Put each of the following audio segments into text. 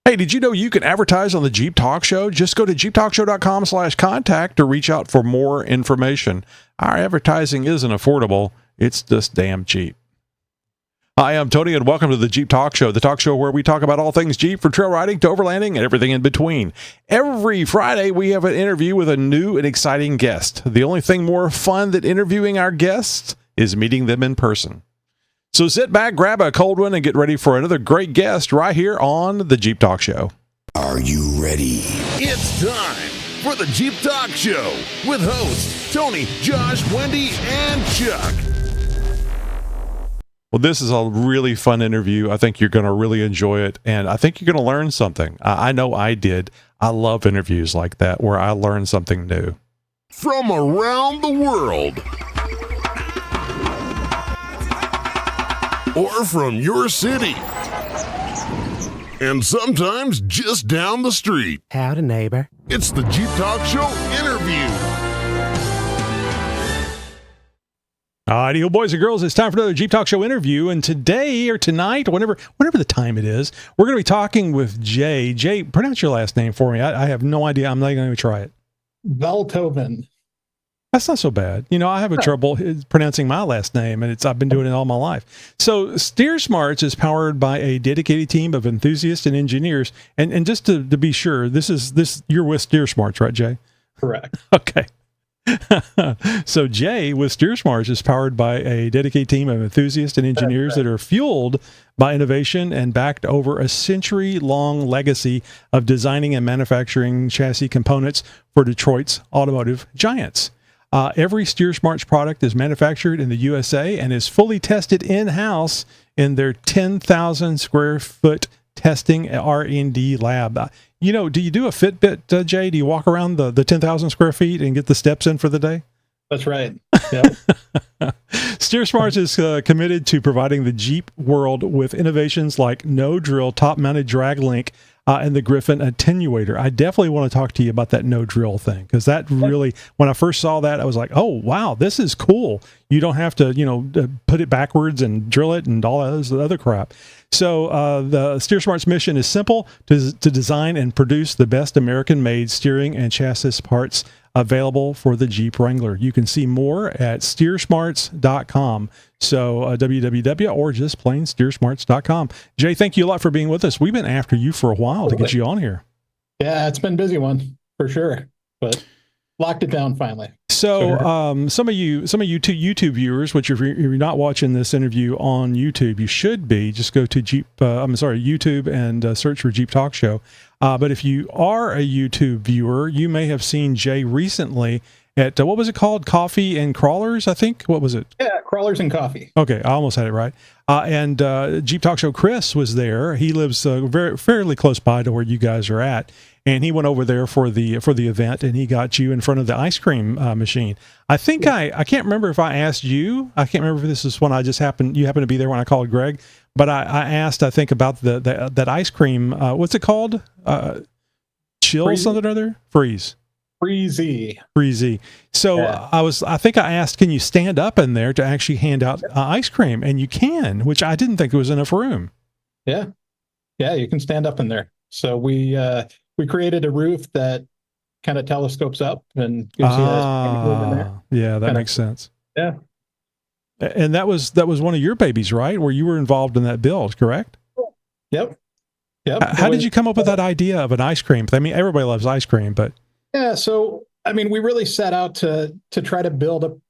Hey, did you know you can advertise on the Jeep Talk Show? Just go to jeeptalkshow.com/contact or reach out for more information. Our advertising isn't affordable. It's just damn cheap. Hi, I'm Tony, and welcome to the Jeep Talk Show, the talk show where we talk about all things Jeep, from trail riding to overlanding and everything in between. Every Friday, we have an interview with a new and exciting guest. The only thing more fun than interviewing our guests is meeting them in person. So sit back, grab a cold one, and get ready for another great guest right here on the Jeep Talk Show. Are you ready? It's time for the Jeep Talk Show with hosts Tony, Josh, Wendy, and Chuck. Well, this is a really fun interview. I think you're going to really enjoy it, and I think you're going to learn something. I know I did. I love interviews like that where I learn something new. From around the world. Or from your city. And sometimes just down the street. Howdy, neighbor. It's the Jeep Talk Show interview. All righty, boys and girls, it's time for another Jeep Talk Show interview, and today or tonight, whenever the time it is, we're going to be talking with Jay. Jay, pronounce your last name for me. I have no idea. I'm not going to try it. Velthoven. That's not so bad. You know, I have trouble pronouncing my last name, and I've been doing it all my life. So Steer Smarts is powered by a dedicated team of enthusiasts and engineers, and just to be sure, you're with Steer Smarts, right, Jay? Correct. Okay. So Jay with Steer Smarts is powered by a dedicated team of enthusiasts and engineers that are fueled by innovation and backed over a century-long legacy of designing and manufacturing chassis components for Detroit's automotive giants. Every Steer Smarts product is manufactured in the USA and is fully tested in-house in their 10,000 square foot testing R&D lab. You know, do you do a Fitbit, Jay? Do you walk around the 10,000 square feet and get the steps in for the day? That's right. Yep. Steer Smarts is committed to providing the Jeep world with innovations like no-drill top-mounted drag link and the Griffin attenuator. I definitely want to talk to you about that no-drill thing, because that really, when I first saw that, I was like, oh, wow, this is cool. You don't have to, put it backwards and drill it and all that other crap. So the Steer Smarts mission is simple: to design and produce the best American-made steering and chassis parts available for the Jeep Wrangler. You can see more at steersmarts.com. So www, or just plain steersmarts.com. Jay, thank you a lot for being with us. We've been after you for a while to get you on here. Yeah, it's been a busy one for sure, but locked it down finally. So some of you YouTube viewers, which if you're not watching this interview on YouTube, you should be. Just go to YouTube and search for Jeep Talk Show. But if you are a YouTube viewer, you may have seen Jay recently at, what was it called? Coffee and Crawlers, I think? What was it? Yeah, Crawlers and Coffee. Okay, I almost had it right. And Jeep Talk Show Chris was there. He lives fairly close by to where you guys are at. And he went over there for the event, and he got you in front of the ice cream machine. I think I can't remember if I asked you. I can't remember if this is when you happened to be there when I called Greg. But I asked, I think, about that ice cream. What's it called? Chill something or other? Freezy. So yeah. I think I asked, can you stand up in there to actually hand out ice cream? And you can, which I didn't think there was enough room. Yeah, you can stand up in there. So we created a roof that kind of telescopes up and gives you in there. Yeah, that makes sense. Yeah. And that was one of your babies, right? Where you were involved in that build, correct? Yep. How did you come up with that idea of an ice cream? I mean, everybody loves ice cream, but yeah. So, I mean, we really set out to try to build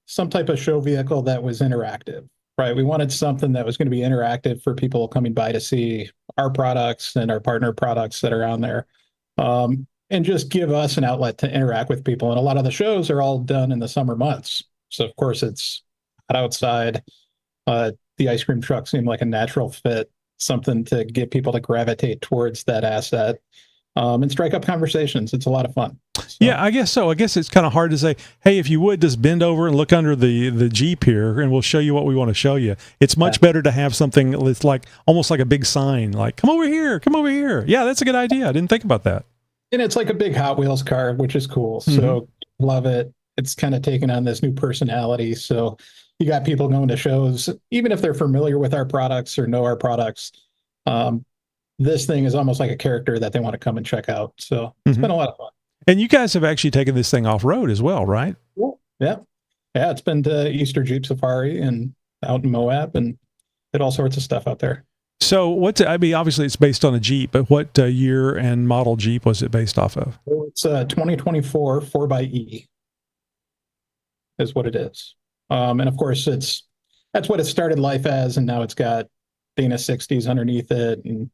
some type of show vehicle that was interactive, right? We wanted something that was going to be interactive for people coming by to see our products and our partner products that are on there, and just give us an outlet to interact with people. And a lot of the shows are all done in the summer months. So, of course, it's hot outside. The ice cream truck seemed like a natural fit, something to get people to gravitate towards that asset. And strike up conversations. It's a lot of fun. So. Yeah, I guess so. I guess it's kind of hard to say, hey, if you would just bend over and look under the Jeep here, and we'll show you what we want to show you. It's much better to have something that's like almost like a big sign, like, come over here, come over here. Yeah, that's a good idea. I didn't think about that. And it's like a big Hot Wheels car, which is cool. Mm-hmm. So love it. It's kind of taken on this new personality. So you got people going to shows, even if they're familiar with our products or know our products. this thing is almost like a character that they want to come and check out. So it's been a lot of fun. And you guys have actually taken this thing off road as well, right? Yeah. Yeah. It's been to Easter Jeep Safari and out in Moab and did all sorts of stuff out there. So I mean, obviously it's based on a Jeep, but what year and model Jeep was it based off of? It's a 2024 4xe is what it is. And of course that's what it started life as. And now it's got Dana 60s underneath it and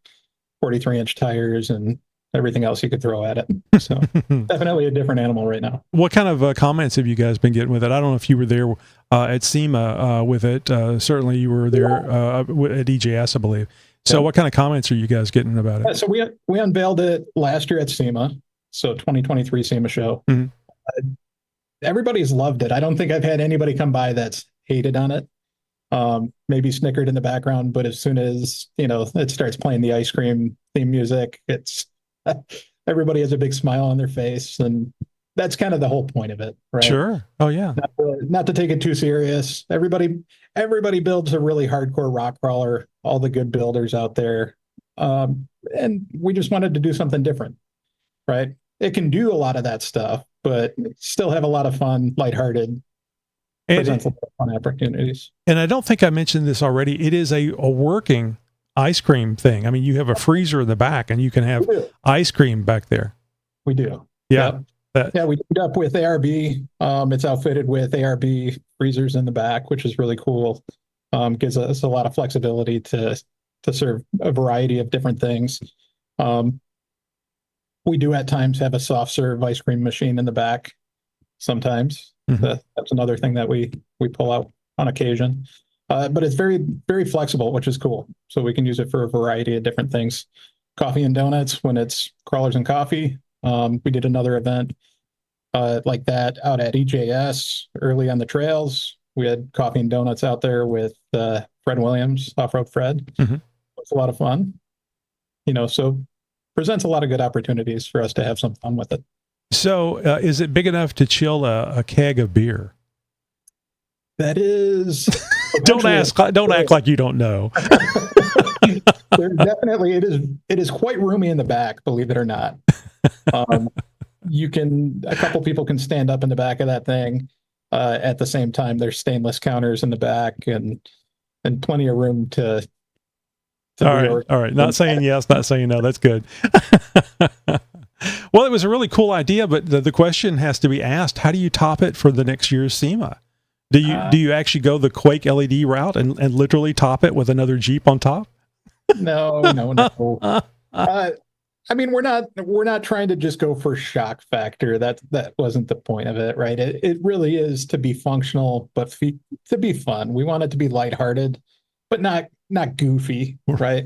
43-inch tires and everything else you could throw at it. So definitely a different animal right now. What kind of comments have you guys been getting with it? I don't know if you were there at SEMA with it. Certainly you were there at EJS, I believe. So what kind of comments are you guys getting about it? Yeah, so we unveiled it last year at SEMA, so 2023 SEMA show. Everybody's loved it. I don't think I've had anybody come by that's hated on it. Maybe snickered in the background, but as soon as it starts playing the ice cream theme music, it's everybody has a big smile on their face, and that's kind of the whole point of it, right? Sure. Oh yeah. Not to take it too serious. Everybody builds a really hardcore rock crawler. All the good builders out there, and we just wanted to do something different, right? It can do a lot of that stuff, but still have a lot of fun, lighthearted. Presents a lot of fun opportunities. And I don't think I mentioned this already. It is a working ice cream thing. I mean, you have a freezer in the back, and you can have ice cream back there. We do. Yeah. Yeah, we teamed up with ARB. It's outfitted with ARB freezers in the back, which is really cool. Gives us a lot of flexibility to serve a variety of different things. We do at times have a soft serve ice cream machine in the back. Sometimes that's another thing that we pull out on occasion. But it's very, very flexible, which is cool. So we can use it for a variety of different things. Coffee and donuts when it's crawlers and coffee. We did another event like that out at EJS early on the trails. We had coffee and donuts out there with Fred Williams, Off-Road Fred. It's a lot of fun. So presents a lot of good opportunities for us to have some fun with it. So is it big enough to chill a keg of beer? That is... Don't act like you don't know. Definitely, it is quite roomy in the back, believe it or not. A couple people can stand up in the back of that thing. At the same time, there's stainless counters in the back and plenty of room to all right. Not saying yes, not saying no. That's good. Well, it was a really cool idea, but the question has to be asked: how do you top it for the next year's SEMA? Do you actually go the Quake LED route and literally top it with another Jeep on top? No. I mean, we're not trying to just go for shock factor. That wasn't the point of it, right? It really is to be functional, but to be fun. We want it to be lighthearted, but not goofy, right?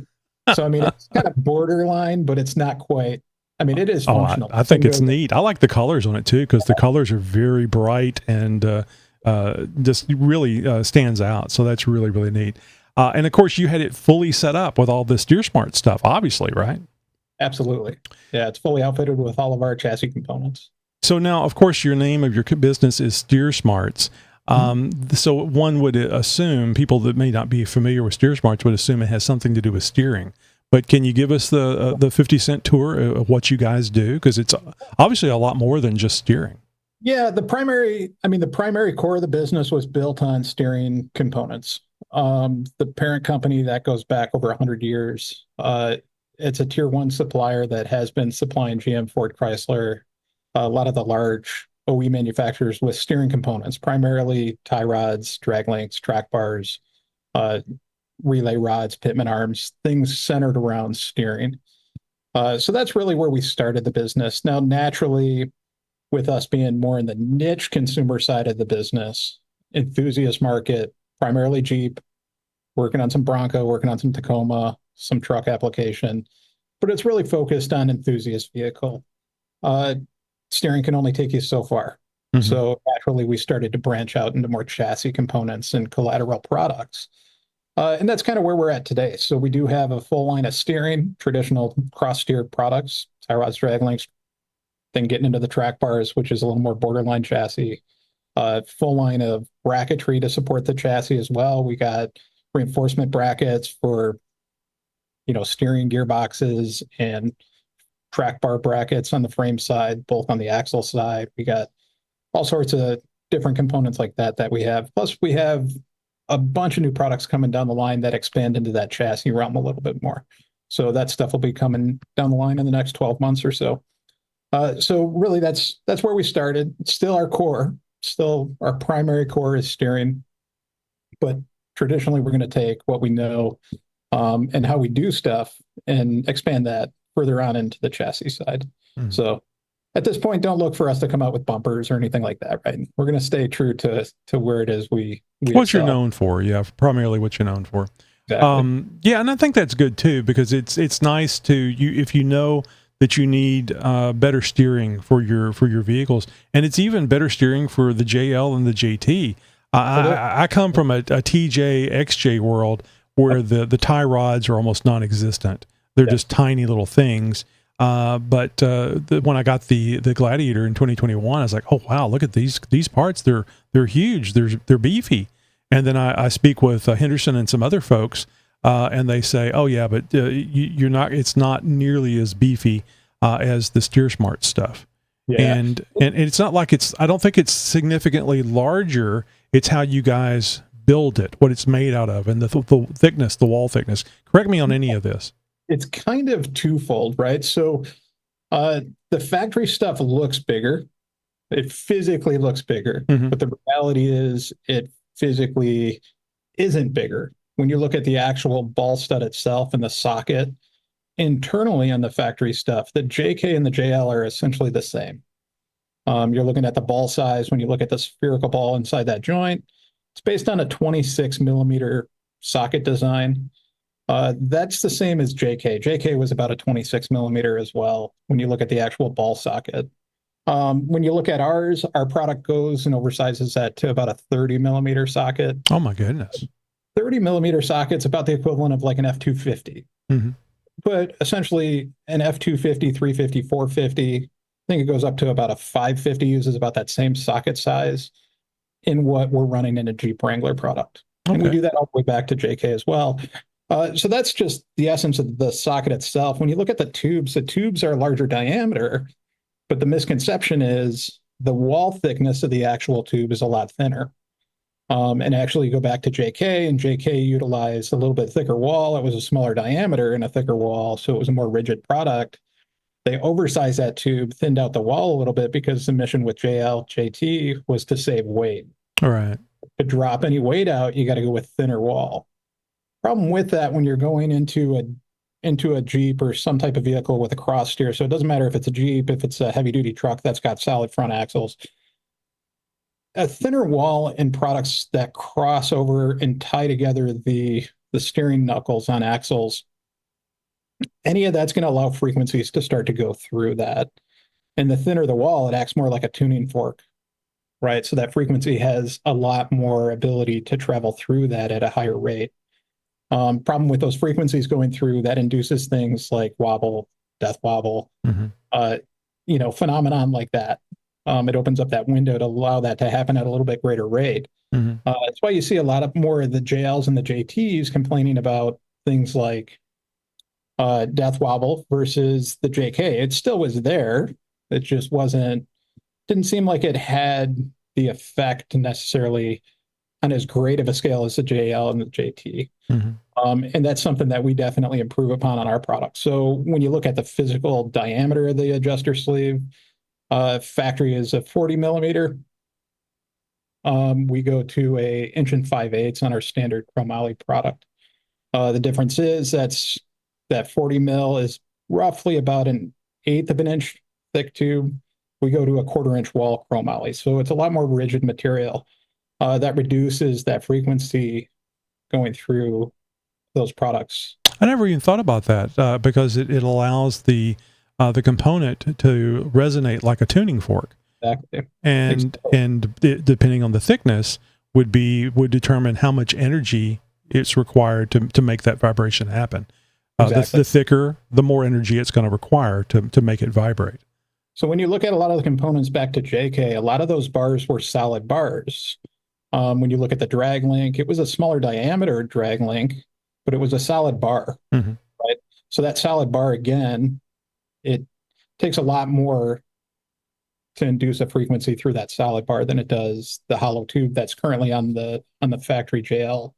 So I mean, it's kind of borderline, but it's not quite. I mean, it is functional. I think it's neat. I like the colors on it too, because the colors are very bright and just really stands out. So that's really, really neat. And of course, you had it fully set up with all the Steer Smarts stuff, obviously, right? Absolutely. Yeah, it's fully outfitted with all of our chassis components. So now, of course, your name of your business is Steer Smarts. So one would assume, people that may not be familiar with Steer Smarts would assume it has something to do with steering. But can you give us the 50-cent tour of what you guys do? Because it's obviously a lot more than just steering. Yeah, the primary core of the business was built on steering components. The parent company that goes back over 100 years. It's a tier 1 supplier that has been supplying GM, Ford, Chrysler, a lot of the large OE manufacturers with steering components, primarily tie rods, drag links, track bars, relay rods, pitman arms, things centered around steering. So that's really where we started the business. Now, naturally, with us being more in the niche consumer side of the business, enthusiast market, primarily Jeep, working on some Bronco, working on some Tacoma, some truck application, but it's really focused on enthusiast vehicle. Steering can only take you so far. So naturally, we started to branch out into more chassis components and collateral products. And that's kind of where we're at today. So we do have a full line of steering, traditional cross steer products, tie rods, drag links, then getting into the track bars, which is a little more borderline chassis. Full line of bracketry to support the chassis as well. We got reinforcement brackets for steering gearboxes and track bar brackets on the frame side, both on the axle side. We got all sorts of different components like that we have. Plus, we have a bunch of new products coming down the line that expand into that chassis realm a little bit more. So that stuff will be coming down the line in the next 12 months or so. So really, that's where we started. It's still our core. Still, our primary core is steering. But traditionally, we're going to take what we know and how we do stuff and expand that further on into the chassis side. Mm-hmm. So at this point, don't look for us to come out with bumpers or anything like that, right? We're going to stay true to where it is we what excel. You're known for. Yeah, primarily what you're known for. Exactly. Yeah, and I think that's good too, because it's nice to if you know that you need better steering for your vehicles, and it's even better steering for the JL and the JT. I come from a TJ XJ world where the tie rods are almost non-existent. They're just tiny little things. But when I got the Gladiator in 2021, I was like, oh wow, look at these parts. They're huge. They're beefy. And then I speak with Henderson and some other folks, and they say, oh yeah, but you're not. It's not nearly as beefy as the Steer Smarts stuff. Yeah. And it's not like I don't think it's significantly larger. It's how you guys build it, what it's made out of, and the thickness, the wall thickness. Correct me on any of this. It's kind of twofold, right? So the factory stuff looks bigger. It physically looks bigger, but the reality is it physically isn't bigger. When you look at the actual ball stud itself and the socket, internally on the factory stuff, the JK and the JL are essentially the same. You're looking at the ball size. When you look at the spherical ball inside that joint, it's based on a 26 millimeter socket design. That's the same as JK. JK was about a 26 millimeter as well when you look at the actual ball socket. When you look at ours, our product goes and oversizes that to about a 30 millimeter socket. Oh my goodness. 30 millimeter socket's about the equivalent of like an F-250. Mm-hmm. But essentially an F-250, 350, 450, I think it goes up to about a 550, uses about that same socket size in what we're running in a Jeep Wrangler product. Okay. And we do that all the way back to JK as well. So that's just the essence of the socket itself. When you look at the tubes are larger diameter, but the misconception is the wall thickness of the actual tube is a lot thinner. And actually go back to JK, and JK utilized a little bit thicker wall. It was a smaller diameter and a thicker wall, so it was a more rigid product. They oversized that tube, thinned out the wall a little bit because the mission with JL, JT was to save weight. All right. To drop any weight out, you got to go with thinner wall. Problem with that when you're going into a Jeep or some type of vehicle with a cross steer, so it doesn't matter if it's a Jeep, if it's a heavy duty truck that's got solid front axles, a thinner wall in products that cross over and tie together the steering knuckles on axles, any of that's going to allow frequencies to start to go through that. And the thinner the wall, it acts more like a tuning fork, right? So that frequency has a lot more ability to travel through that at a higher rate. Problem with those frequencies going through, that induces things like wobble, death wobble, phenomenon like that. It opens up that window to allow that to happen at a little bit greater rate. Mm-hmm. That's why you see a lot more of the JLs and the JTs complaining about things like death wobble versus the JK. It still was there. It just didn't seem like it had the effect necessarily on as great of a scale as the JL and the JT. Mm-hmm. And that's something that we definitely improve upon on our product. So when you look at the physical diameter of the adjuster sleeve, factory is a 40 millimeter. We go to a 1 5/8 on our standard chromoly product. The difference is that 40 mil is roughly about 1/8 of an inch thick tube. We go to a 1/4 inch wall chromoly. So it's a lot more rigid material. That reduces that frequency going through those products. I never even thought about that because it allows the component to resonate like a tuning fork. Exactly. And depending on the thickness would determine how much energy it's required to make that vibration happen. Exactly. The thicker, the more energy it's going to require to make it vibrate. So when you look at a lot of the components back to JK, a lot of those bars were solid bars. When you look at the drag link, it was a smaller diameter drag link, but it was a solid bar, right? So that solid bar, again, it takes a lot more to induce a frequency through that solid bar than it does the hollow tube that's currently on the factory JL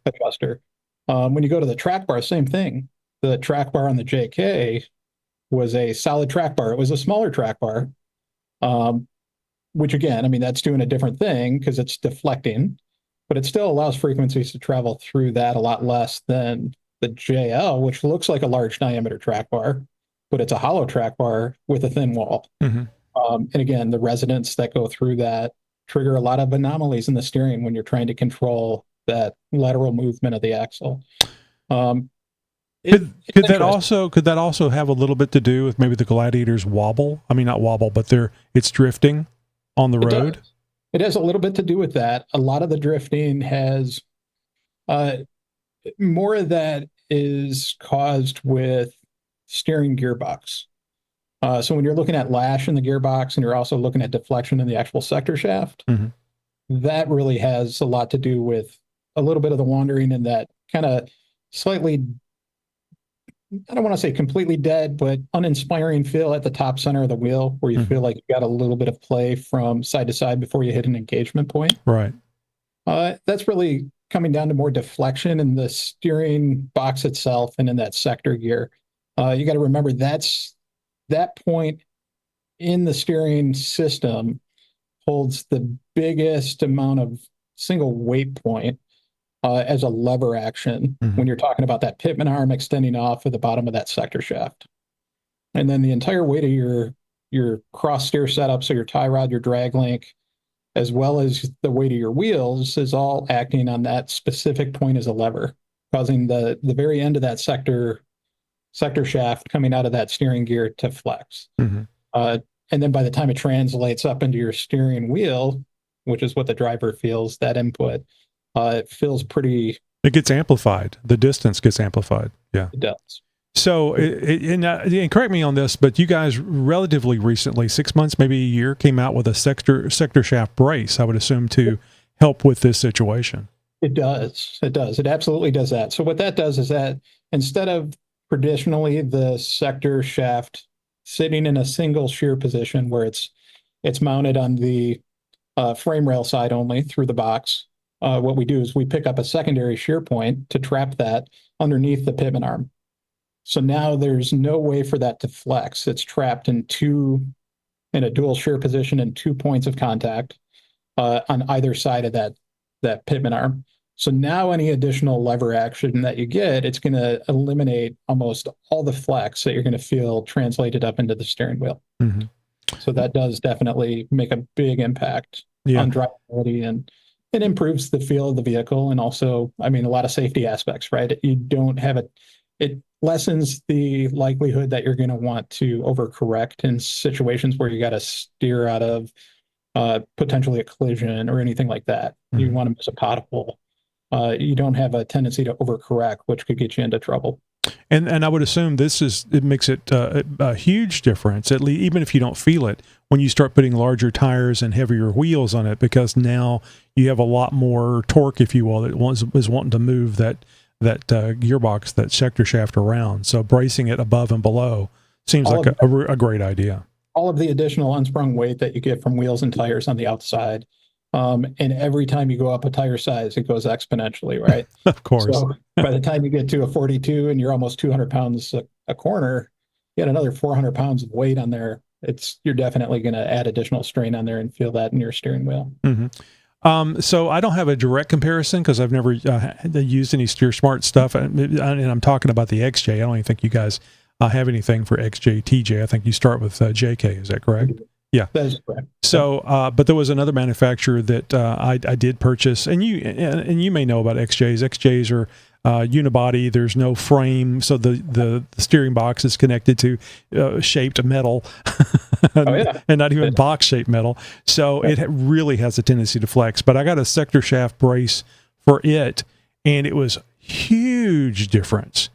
adjuster. When you go to the track bar, same thing. The track bar on the JK was a solid track bar. It was a smaller track bar, which again, I mean, that's doing a different thing because it's deflecting, but it still allows frequencies to travel through that a lot less than the JL, which looks like a large diameter track bar, but it's a hollow track bar with a thin wall. And again, the resonance that go through that trigger a lot of anomalies in the steering when you're trying to control that lateral movement of the axle. Could that also have a little bit to do with maybe the Gladiator's wobble? I mean, not wobble, but it's drifting on the road. It has a little bit to do with that. A lot of the drifting has more of that is caused with steering gearbox. So when you're looking at lash in the gearbox and you're also looking at deflection in the actual sector shaft, that really has a lot to do with a little bit of the wandering and that kind of slightly, I don't want to say completely dead, but uninspiring feel at the top center of the wheel where you feel like you got a little bit of play from side to side before you hit an engagement point. Right. That's really coming down to more deflection in the steering box itself and in that sector gear. You got to remember that point in the steering system holds the biggest amount of single weight point as a lever action when you're talking about that pitman arm extending off of the bottom of that sector shaft. And then the entire weight of your cross steer setup, so your tie rod, your drag link, as well as the weight of your wheels is all acting on that specific point as a lever, causing the very end of that sector shaft coming out of that steering gear to flex. And then by the time it translates up into your steering wheel, which is what the driver feels, that input, it feels pretty... It gets amplified. The distance gets amplified. Yeah. It does. So, and correct me on this, but you guys relatively recently, 6 months, maybe a year, came out with a sector shaft brace, I would assume, to help with this situation. It does. It does. It absolutely does that. So what that does is that instead of traditionally the sector shaft sitting in a single shear position where it's mounted on the frame rail side only through the box, what we do is we pick up a secondary shear point to trap that underneath the pitman arm. So now there's no way for that to flex. It's trapped in a dual shear position and 2 points of contact on either side of that pitman arm. So now any additional lever action that you get, it's going to eliminate almost all the flex that you're going to feel translated up into the steering wheel. So that does definitely make a big impact on drivability, and it improves the feel of the vehicle. And also, I mean, a lot of safety aspects, right? You don't have it lessens the likelihood that you're going to want to overcorrect in situations where you got to steer out of potentially a collision or anything like that. You want to miss a pothole. You don't have a tendency to overcorrect, which could get you into trouble. And I would assume it makes it a huge difference, even if you don't feel it, when you start putting larger tires and heavier wheels on it, because now you have a lot more torque, if you will, that is wanting to move that gearbox, that sector shaft around. So bracing it above and below seems like a great idea. All of the additional unsprung weight that you get from wheels and tires on the outside. And every time you go up a tire size, it goes exponentially, right? Of course. So by the time you get to a 42 and you're almost 200 pounds a corner, you get another 400 pounds of weight on there. You're definitely going to add additional strain on there and feel that in your steering wheel. So I don't have a direct comparison because I've never used any Steer Smart stuff. And I'm talking about the XJ. I don't even think you guys have anything for XJ, TJ. I think you start with JK. Is that correct? Yeah, that is correct. So, but there was another manufacturer that I did purchase, and you may know about XJs. XJs are unibody. There's no frame, so the steering box is connected to shaped metal, and not even box shaped metal. So it really has a tendency to flex. But I got a sector shaft brace for it, and it was huge difference.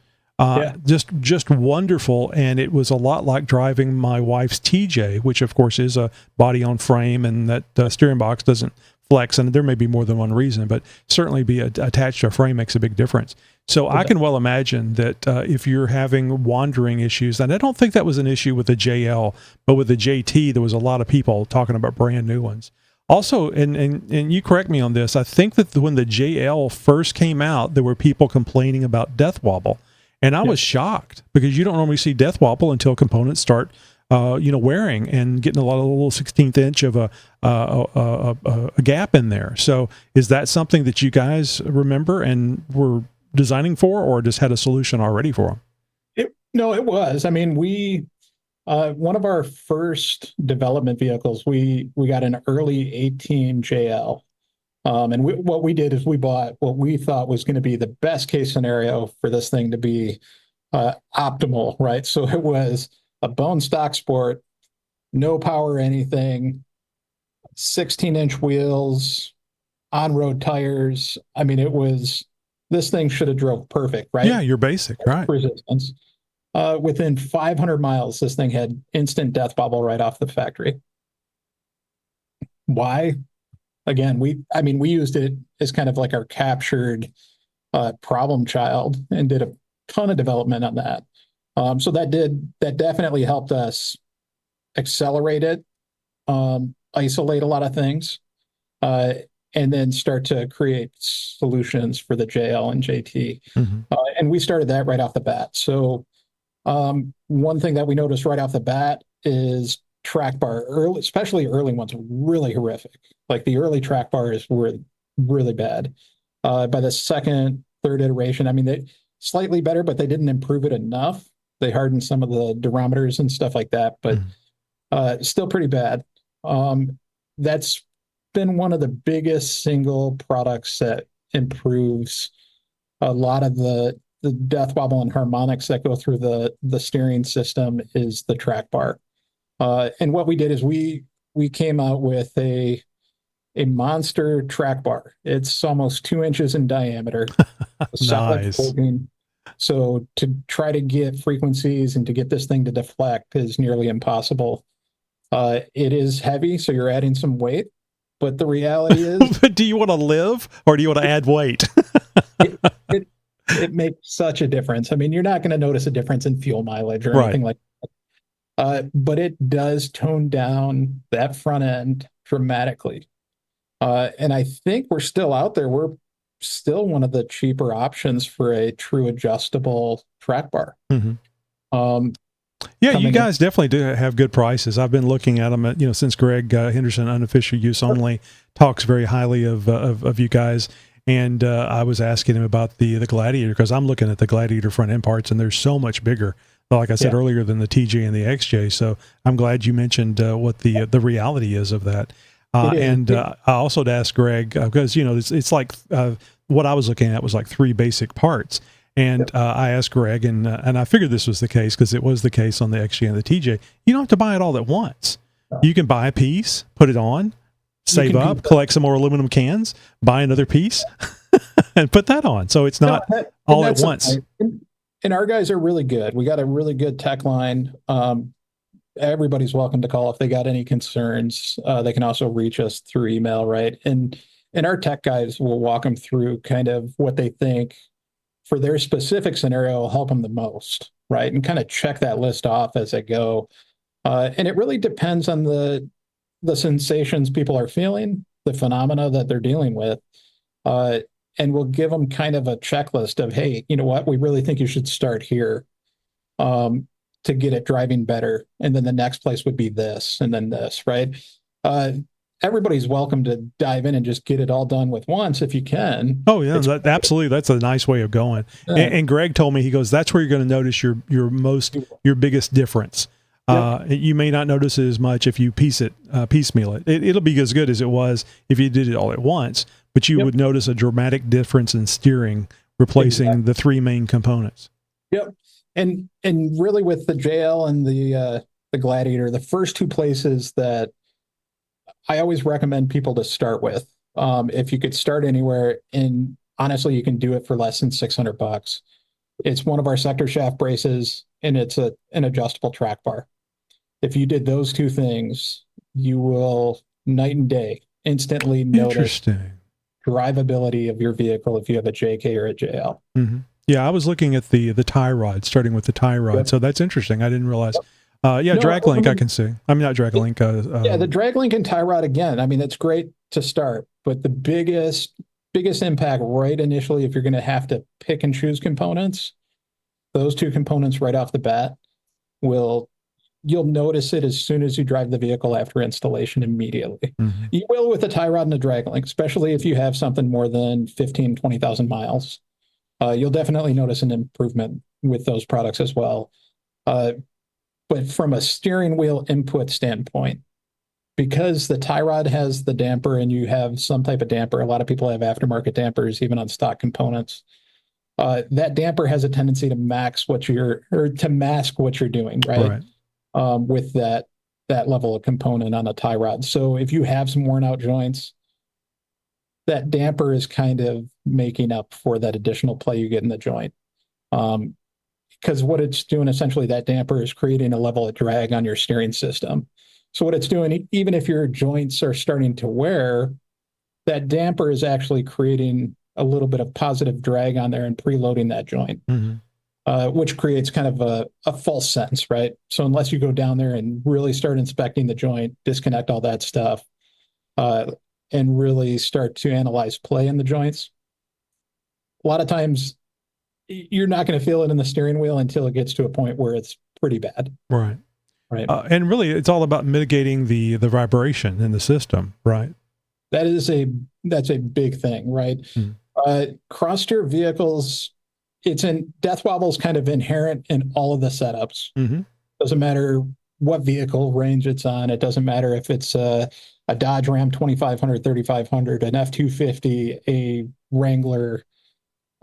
Just wonderful, and it was a lot like driving my wife's TJ, which of course is a body on frame, and that steering box doesn't flex, and there may be more than one reason, but certainly be attached to a frame makes a big difference. So I can well imagine that if you're having wandering issues, and I don't think that was an issue with the JL, but with the JT, there was a lot of people talking about brand new ones. Also, and you correct me on this, I think that when the JL first came out, there were people complaining about death wobble. And I was shocked because you don't normally see death wobble until components start, wearing and getting a lot of little 16th inch of a gap in there. So is that something that you guys remember and were designing for, or just had a solution already for them? No, it was. I mean, one of our first development vehicles, we got an early 18 JL. And what we did is we bought what we thought was going to be the best case scenario for this thing to be optimal, right? So it was a bone stock sport, no power or anything, 16-inch wheels, on-road tires. I mean, this thing should have drove perfect, right? Yeah, you're basic, right? Resistance. Within 500 miles, this thing had instant death bobble right off the factory. Why? Again, we used it as kind of like our captured problem child and did a ton of development on that. So that definitely helped us accelerate it, isolate a lot of things, and then start to create solutions for the JL and JT. Mm-hmm. And we started that right off the bat. So one thing that we noticed right off the bat is track bar, especially early ones, were really horrific. Like the early track bars were really bad. By the second, third iteration, I mean, they slightly better, but they didn't improve it enough. They hardened some of the durometers and stuff like that, but still pretty bad. That's been one of the biggest single products that improves a lot of the death wobble and harmonics that go through the steering system is the track bar. And what we did is we came out with a monster track bar. It's almost 2 inches in diameter. Nice. So to try to get frequencies and to get this thing to deflect is nearly impossible. It is heavy, so you're adding some weight. But the reality is... But do you want to live or do you want to add weight? it makes such a difference. I mean, you're not going to notice a difference in fuel mileage or anything like that. But it does tone down that front end dramatically. And I think we're still out there. We're still one of the cheaper options for a true adjustable track bar. Mm-hmm. Yeah, you guys definitely do have good prices. I've been looking at them, since Greg Henderson, Unofficial Use Only, talks very highly of you guys. And I was asking him about the Gladiator, because I'm looking at the Gladiator front end parts, and they're so much bigger, like I said earlier, than the TJ and the XJ. So I'm glad you mentioned what the reality is of that. I also asked Greg, because, it's like what I was looking at was like 3 basic parts. And I asked Greg, and I figured this was the case because it was the case on the XJ and the TJ. You don't have to buy it all at once. You can buy a piece, put it on, save up, collect some more aluminum cans, buy another piece, and put that on. So it's not all at once. And our guys are really good. We got a really good tech line. Everybody's welcome to call if they got any concerns. They can also reach us through email, right? And our tech guys will walk them through kind of what they think for their specific scenario will help them the most, right? And kind of check that list off as they go. And it really depends on the sensations people are feeling, the phenomena that they're dealing with. And we'll give them kind of a checklist of, hey, you know what? We really think you should start here to get it driving better. And then the next place would be this, and then this, right? Everybody's welcome to dive in and just get it all done with once if you can. Oh yeah, absolutely. That's a nice way of going. Yeah. And Greg told me, he goes, that's where you're going to notice your biggest difference. You may not notice it as much if you piecemeal it. It'll be as good as it was if you did it all at once, but you would notice a dramatic difference in steering, replacing the 3 main components. Yep. And really with the JL and the Gladiator, the first 2 places that I always recommend people to start with, if you could start anywhere, and honestly, you can do it for less than $600. It's one of our sector shaft braces, and it's an adjustable track bar. If you did those 2 things, you will night and day instantly notice Interesting. drivability of your vehicle if you have a JK or a JL. Mm-hmm. Yeah, I was looking at the tie rod, starting with the tie rod. Yep. So that's interesting. I didn't realize. Yeah, No, drag link I can see. I mean, not drag link. Yeah, the drag link and tie rod again. I mean, it's great to start, but the biggest impact right initially, if you're going to have to pick and choose components, those two components right off the bat you'll notice it as soon as you drive the vehicle after installation immediately. Mm-hmm. You will with the tie rod and the drag link, especially if you have something more than 15, 20,000 miles. You'll definitely notice an improvement with those products as well. But from a steering wheel input standpoint, because the tie rod has the damper and you have some type of damper, a lot of people have aftermarket dampers, even on stock components. That damper has a tendency to mask what you're doing, right? With that level of component on a tie rod. So if you have some worn out joints, that damper is kind of making up for that additional play you get in the joint. Because what it's doing essentially, that damper is creating a level of drag on your steering system. So what it's doing, even if your joints are starting to wear, that damper is actually creating a little bit of positive drag on there and preloading that joint, which creates kind of a false sense, right? So unless you go down there and really start inspecting the joint, disconnect all that stuff, and really start to analyze play in the joints, a lot of times you're not going to feel it in the steering wheel until it gets to a point where it's pretty bad. Right. Right. And really, it's all about mitigating the vibration in the system, right? That's a big thing, right? Cross steer vehicles, death wobble is kind of inherent in all of the setups. Doesn't matter what vehicle range it's on. It doesn't matter if it's a Dodge Ram 2500, 3500, an F-250, a Wrangler,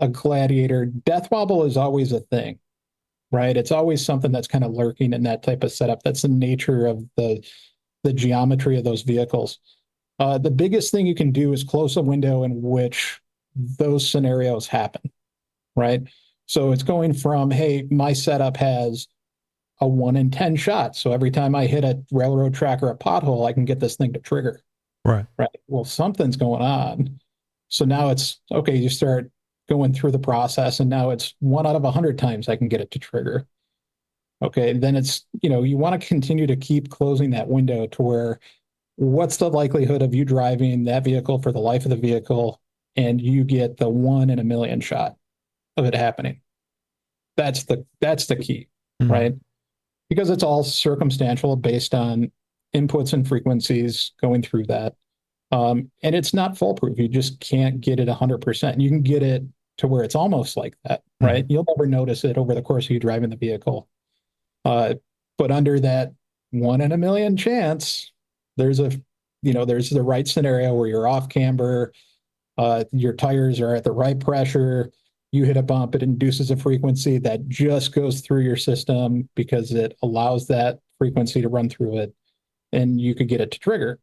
a Gladiator. Death wobble is always a thing, right? It's always something that's kind of lurking in that type of setup. That's the nature of the geometry of those vehicles. The biggest thing you can do is close a window in which those scenarios happen, right? So it's going from, hey, my setup has a 1 in 10 shot. So every time I hit a railroad track or a pothole, I can get this thing to trigger. Right. Well, something's going on. So now it's, okay, you start going through the process, and now it's 1 out of 100 times I can get it to trigger. Okay, then it's, you want to continue to keep closing that window to where, what's the likelihood of you driving that vehicle for the life of the vehicle and you get the 1 in a million shot of it happening? That's the key, right? Because it's all circumstantial based on inputs and frequencies going through that. And it's not foolproof. You just can't get it 100%. You can get it to where it's almost like that, right? You'll never notice it over the course of you driving the vehicle. But under that 1 in a million chance, there's the right scenario where you're off camber, your tires are at the right pressure, you hit a bump, it induces a frequency that just goes through your system because it allows that frequency to run through it, and you could get it to trigger,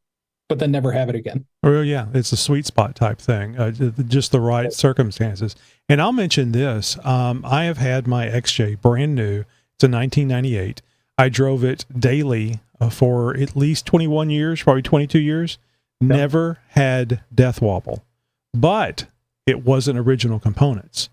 but then never have it again. Oh, yeah. It's a sweet spot type thing, just the right circumstances. And I'll mention this. I have had my XJ brand new. It's a 1998. I drove it daily for at least 21 years, probably 22 years. Yep. Never had death wobble, but it wasn't original components.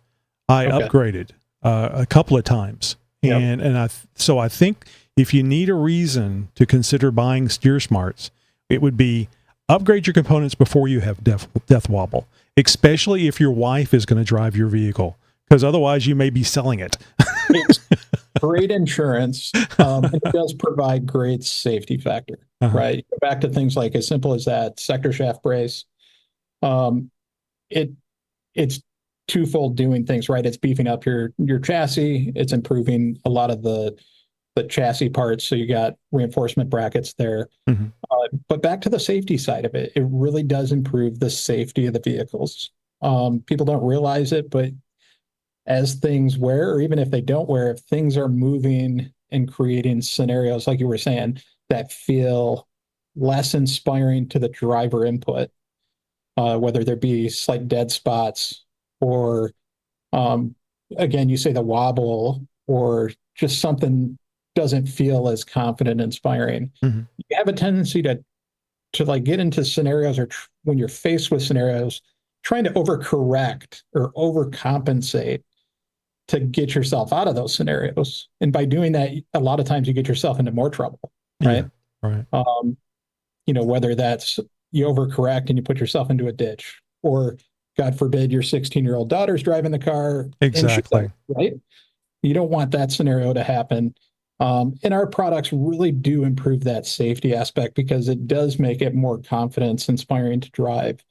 I upgraded a couple of times. Yep. So I think if you need a reason to consider buying Steer Smarts, it would be upgrade your components before you have death wobble, especially if your wife is going to drive your vehicle, because otherwise you may be selling it. It's great insurance. It does provide great safety factor, right? Back to things like as simple as that sector shaft brace. It's twofold doing things, right? It's beefing up your chassis. It's improving a lot of the chassis parts. So you got reinforcement brackets there. But back to the safety side of it, it really does improve the safety of the vehicles. People don't realize it, but as things wear, or even if they don't wear, if things are moving and creating scenarios, like you were saying, that feel less inspiring to the driver input, whether there be slight dead spots or, again, you say the wobble or just something doesn't feel as confident, inspiring, you have a tendency to to like get into scenarios or when you're faced with scenarios, trying to overcorrect or overcompensate to get yourself out of those scenarios. And by doing that, a lot of times you get yourself into more trouble, right? Yeah, right. Whether that's you overcorrect and you put yourself into a ditch, or God forbid your 16-year-old daughter's driving the car. Exactly. Right? You don't want that scenario to happen. And our products really do improve that safety aspect because it does make it more confidence inspiring to drive.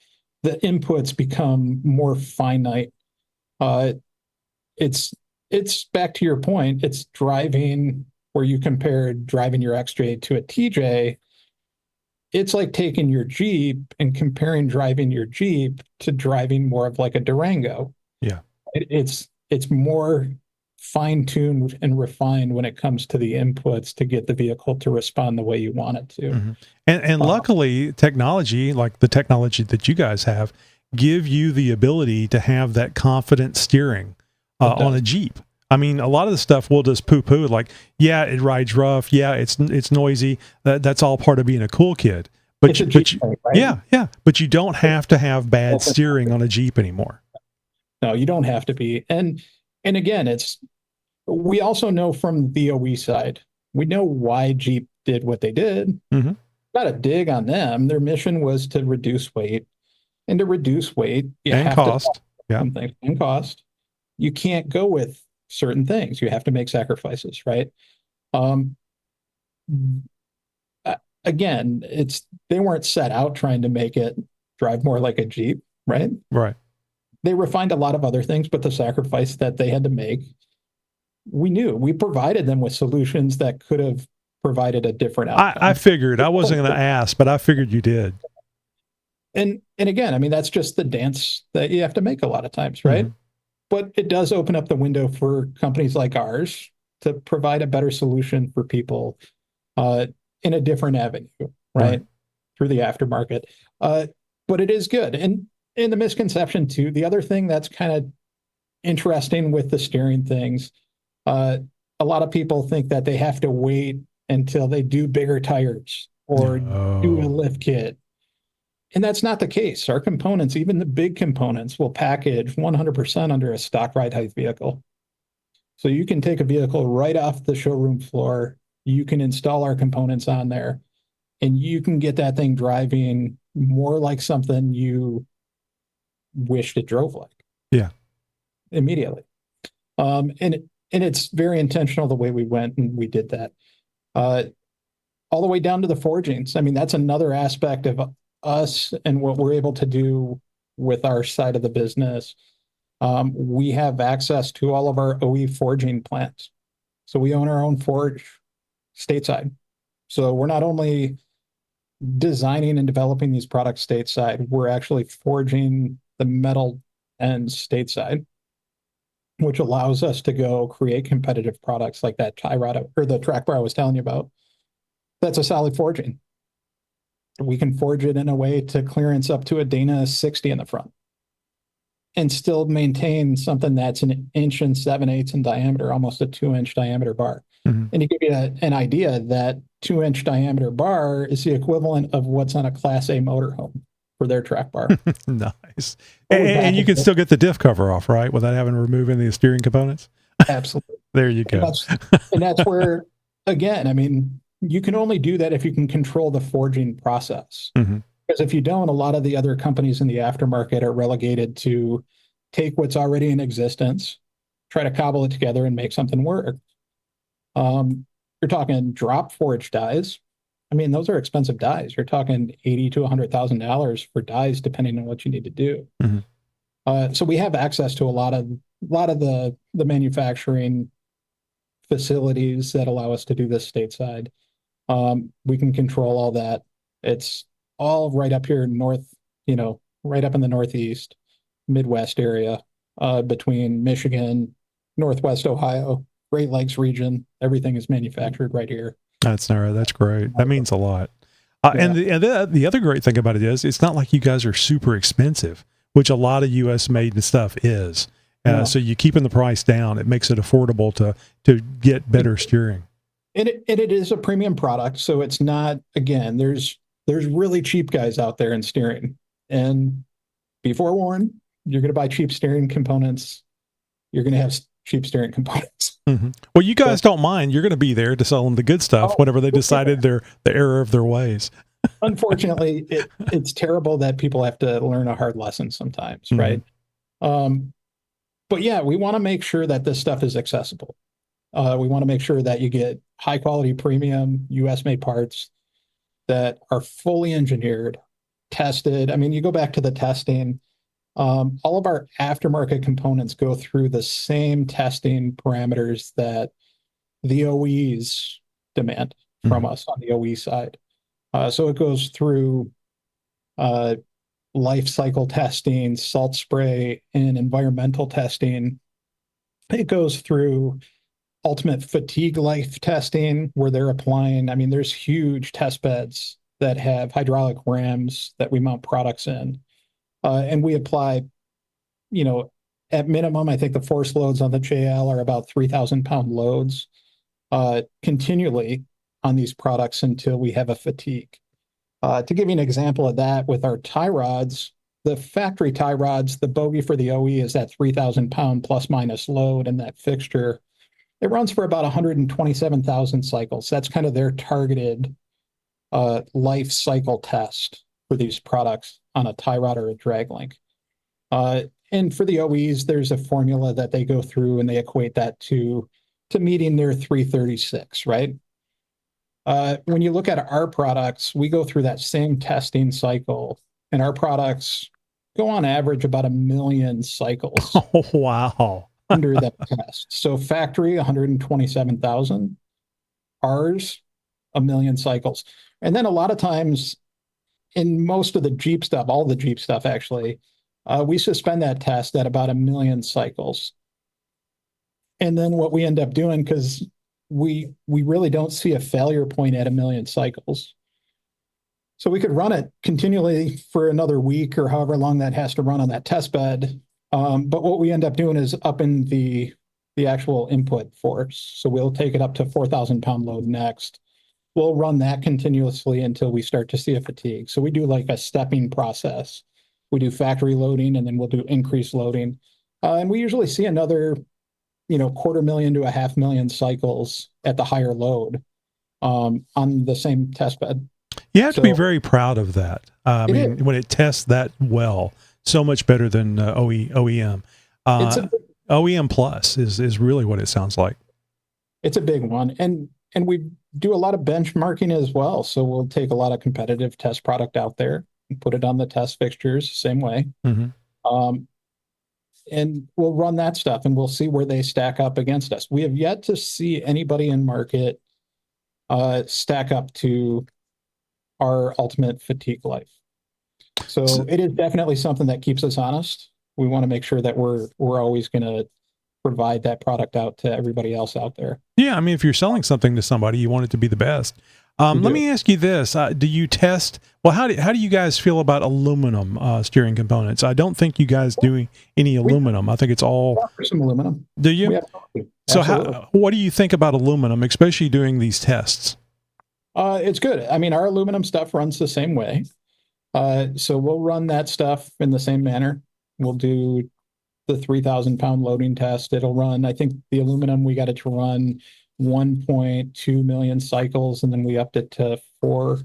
The inputs become more finite. It's back to your point. It's driving where you compare driving your XJ to a TJ. It's like taking your Jeep and comparing driving your Jeep to driving more of like a Durango. Yeah. It's more fine-tuned and refined when it comes to the inputs to get the vehicle to respond the way you want it to. Mm-hmm. And luckily, technology, like the technology that you guys have, give you the ability to have that confident steering on a Jeep. I mean, a lot of the stuff we'll just poo-poo, like, yeah, it rides rough. Yeah, it's noisy. That's all part of being a cool kid. But right? Yeah. But you don't have to have bad steering on a Jeep anymore. No, you don't have to be. And again, we also know from the OE side, we know why Jeep did what they did. Mm-hmm. Not a dig on them. Their mission was to reduce weight. And to reduce weight, and cost. And cost. You can't go with certain things. You have to make sacrifices, right? Again, they weren't set out trying to make it drive more like a Jeep, right? Right. They refined a lot of other things, but the sacrifice that they had to make, we provided them with solutions that could have provided a different outcome. I figured. I wasn't going to ask, but I figured you did. And again, I mean, that's just the dance that you have to make a lot of times, right? Mm-hmm. But it does open up the window for companies like ours to provide a better solution for people in a different avenue, right? Through the aftermarket. But it is good. And in the misconception too, the other thing that's kind of interesting with the steering things, a lot of people think that they have to wait until they do bigger tires or do a lift kit. And that's not the case. Our components, even the big components, will package 100% under a stock ride height vehicle. So you can take a vehicle right off the showroom floor, you can install our components on there, and you can get that thing driving more like something you wished it drove like. Yeah. Immediately. And it's very intentional the way we went and we did that. All the way down to the forgings. I mean, that's another aspect of us and what we're able to do with our side of the business. We have access to all of our OE forging plants. So we own our own forge stateside. So we're not only designing and developing these products stateside, we're actually forging the metal ends stateside, which allows us to go create competitive products like that tie rod or the track bar I was telling you about. That's a solid forging. We can forge it in a way to clearance up to a Dana 60 in the front and still maintain something that's an inch and 7/8 in diameter, almost a 2-inch diameter bar. Mm-hmm. And to give you an idea, that 2-inch diameter bar is the equivalent of what's on a Class A motorhome for their track bar. Nice. And you can still get the diff cover off, right? Without having to remove any of the steering components? Absolutely. There you go. And that's where, again, I mean, you can only do that if you can control the forging process. Mm-hmm. Because if you don't, a lot of the other companies in the aftermarket are relegated to take what's already in existence, try to cobble it together and make something work. You're talking drop forge dies. I mean, those are expensive dies. You're talking $80,000 to $100,000 for dies, depending on what you need to do. Mm-hmm. So we have access to a lot of the manufacturing facilities that allow us to do this stateside. We can control all that. It's all right up here north, right up in the Northeast, Midwest area, between Michigan, Northwest Ohio, Great Lakes region. Everything is manufactured right here. That's great. That means a lot. And the other great thing about it is it's not like you guys are super expensive, which a lot of U.S. made stuff is. So you keeping the price down, it makes it affordable to get better steering. And it is a premium product. So it's not, again, there's there's really cheap guys out there in steering. And be forewarned, you're going to buy cheap steering components. You're going to have cheap steering components. Mm-hmm. Well, you guys don't mind. You're going to be there to sell them the good stuff whenever they decided the error of their ways. Unfortunately, it's terrible that people have to learn a hard lesson sometimes, Mm-hmm. right? But yeah, we want to make sure that this stuff is accessible. We want to make sure that you get high quality premium US made parts that are fully engineered, tested. I mean, you go back to the testing, all of our aftermarket components go through the same testing parameters that the OEs demand from us on the OE side. So it goes through life cycle testing, salt spray, and environmental testing. It goes through ultimate fatigue life testing where they're applying. I mean, there's huge test beds that have hydraulic rams that we mount products in. And we apply, at minimum, I think the force loads on the JL are about 3,000-pound loads continually on these products until we have a fatigue. To give you an example of that, with our tie rods, the factory tie rods, the bogey for the OE is that 3,000-pound plus minus load, and that fixture, it runs for about 127,000 cycles. That's kind of their targeted life cycle test for these products on a tie rod or a drag link. And for the OEs, there's a formula that they go through and they equate that to meeting their 336, right? When you look at our products, we go through that same testing cycle, and our products go on average about 1 million cycles. Oh, wow. Under that test. So factory, 127,000. Ours, 1 million cycles. And then a lot of times in most of the Jeep stuff, all the Jeep stuff actually, we suspend that test at about 1 million cycles. And then what we end up doing, because we really don't see a failure point at 1 million cycles. So we could run it continually for another week or however long that has to run on that test bed. But what we end up doing is upping the actual input force. So we'll take it up to 4,000-pound load next. We'll run that continuously until we start to see a fatigue. So we do like a stepping process. We do factory loading, and then we'll do increased loading. And we usually see another, 250,000 to 500,000 cycles at the higher load on the same test bed. You have to be very proud of that. I mean, when it tests that well, so much better than OEM. OEM Plus is really what it sounds like. It's a big one. And we do a lot of benchmarking as well. So we'll take a lot of competitive test product out there and put it on the test fixtures the same way. Mm-hmm. And we'll run that stuff and we'll see where they stack up against us. We have yet to see anybody in market stack up to our ultimate fatigue life. So it is definitely something that keeps us honest. We want to make sure that we're always going to provide that product out to everybody else out there. Yeah, I mean, if you're selling something to somebody, you want it to be the best. Let me ask you this: do you test? Well, how do you guys feel about aluminum steering components? I don't think you guys do any aluminum. I think it's all some aluminum. Do you? So what do you think about aluminum, especially doing these tests? It's good. I mean, our aluminum stuff runs the same way. So we'll run that stuff in the same manner. We'll do the 3,000-pound loading test. It'll run, I think the aluminum, we got it to run 1.2 million cycles, and then we upped it to 4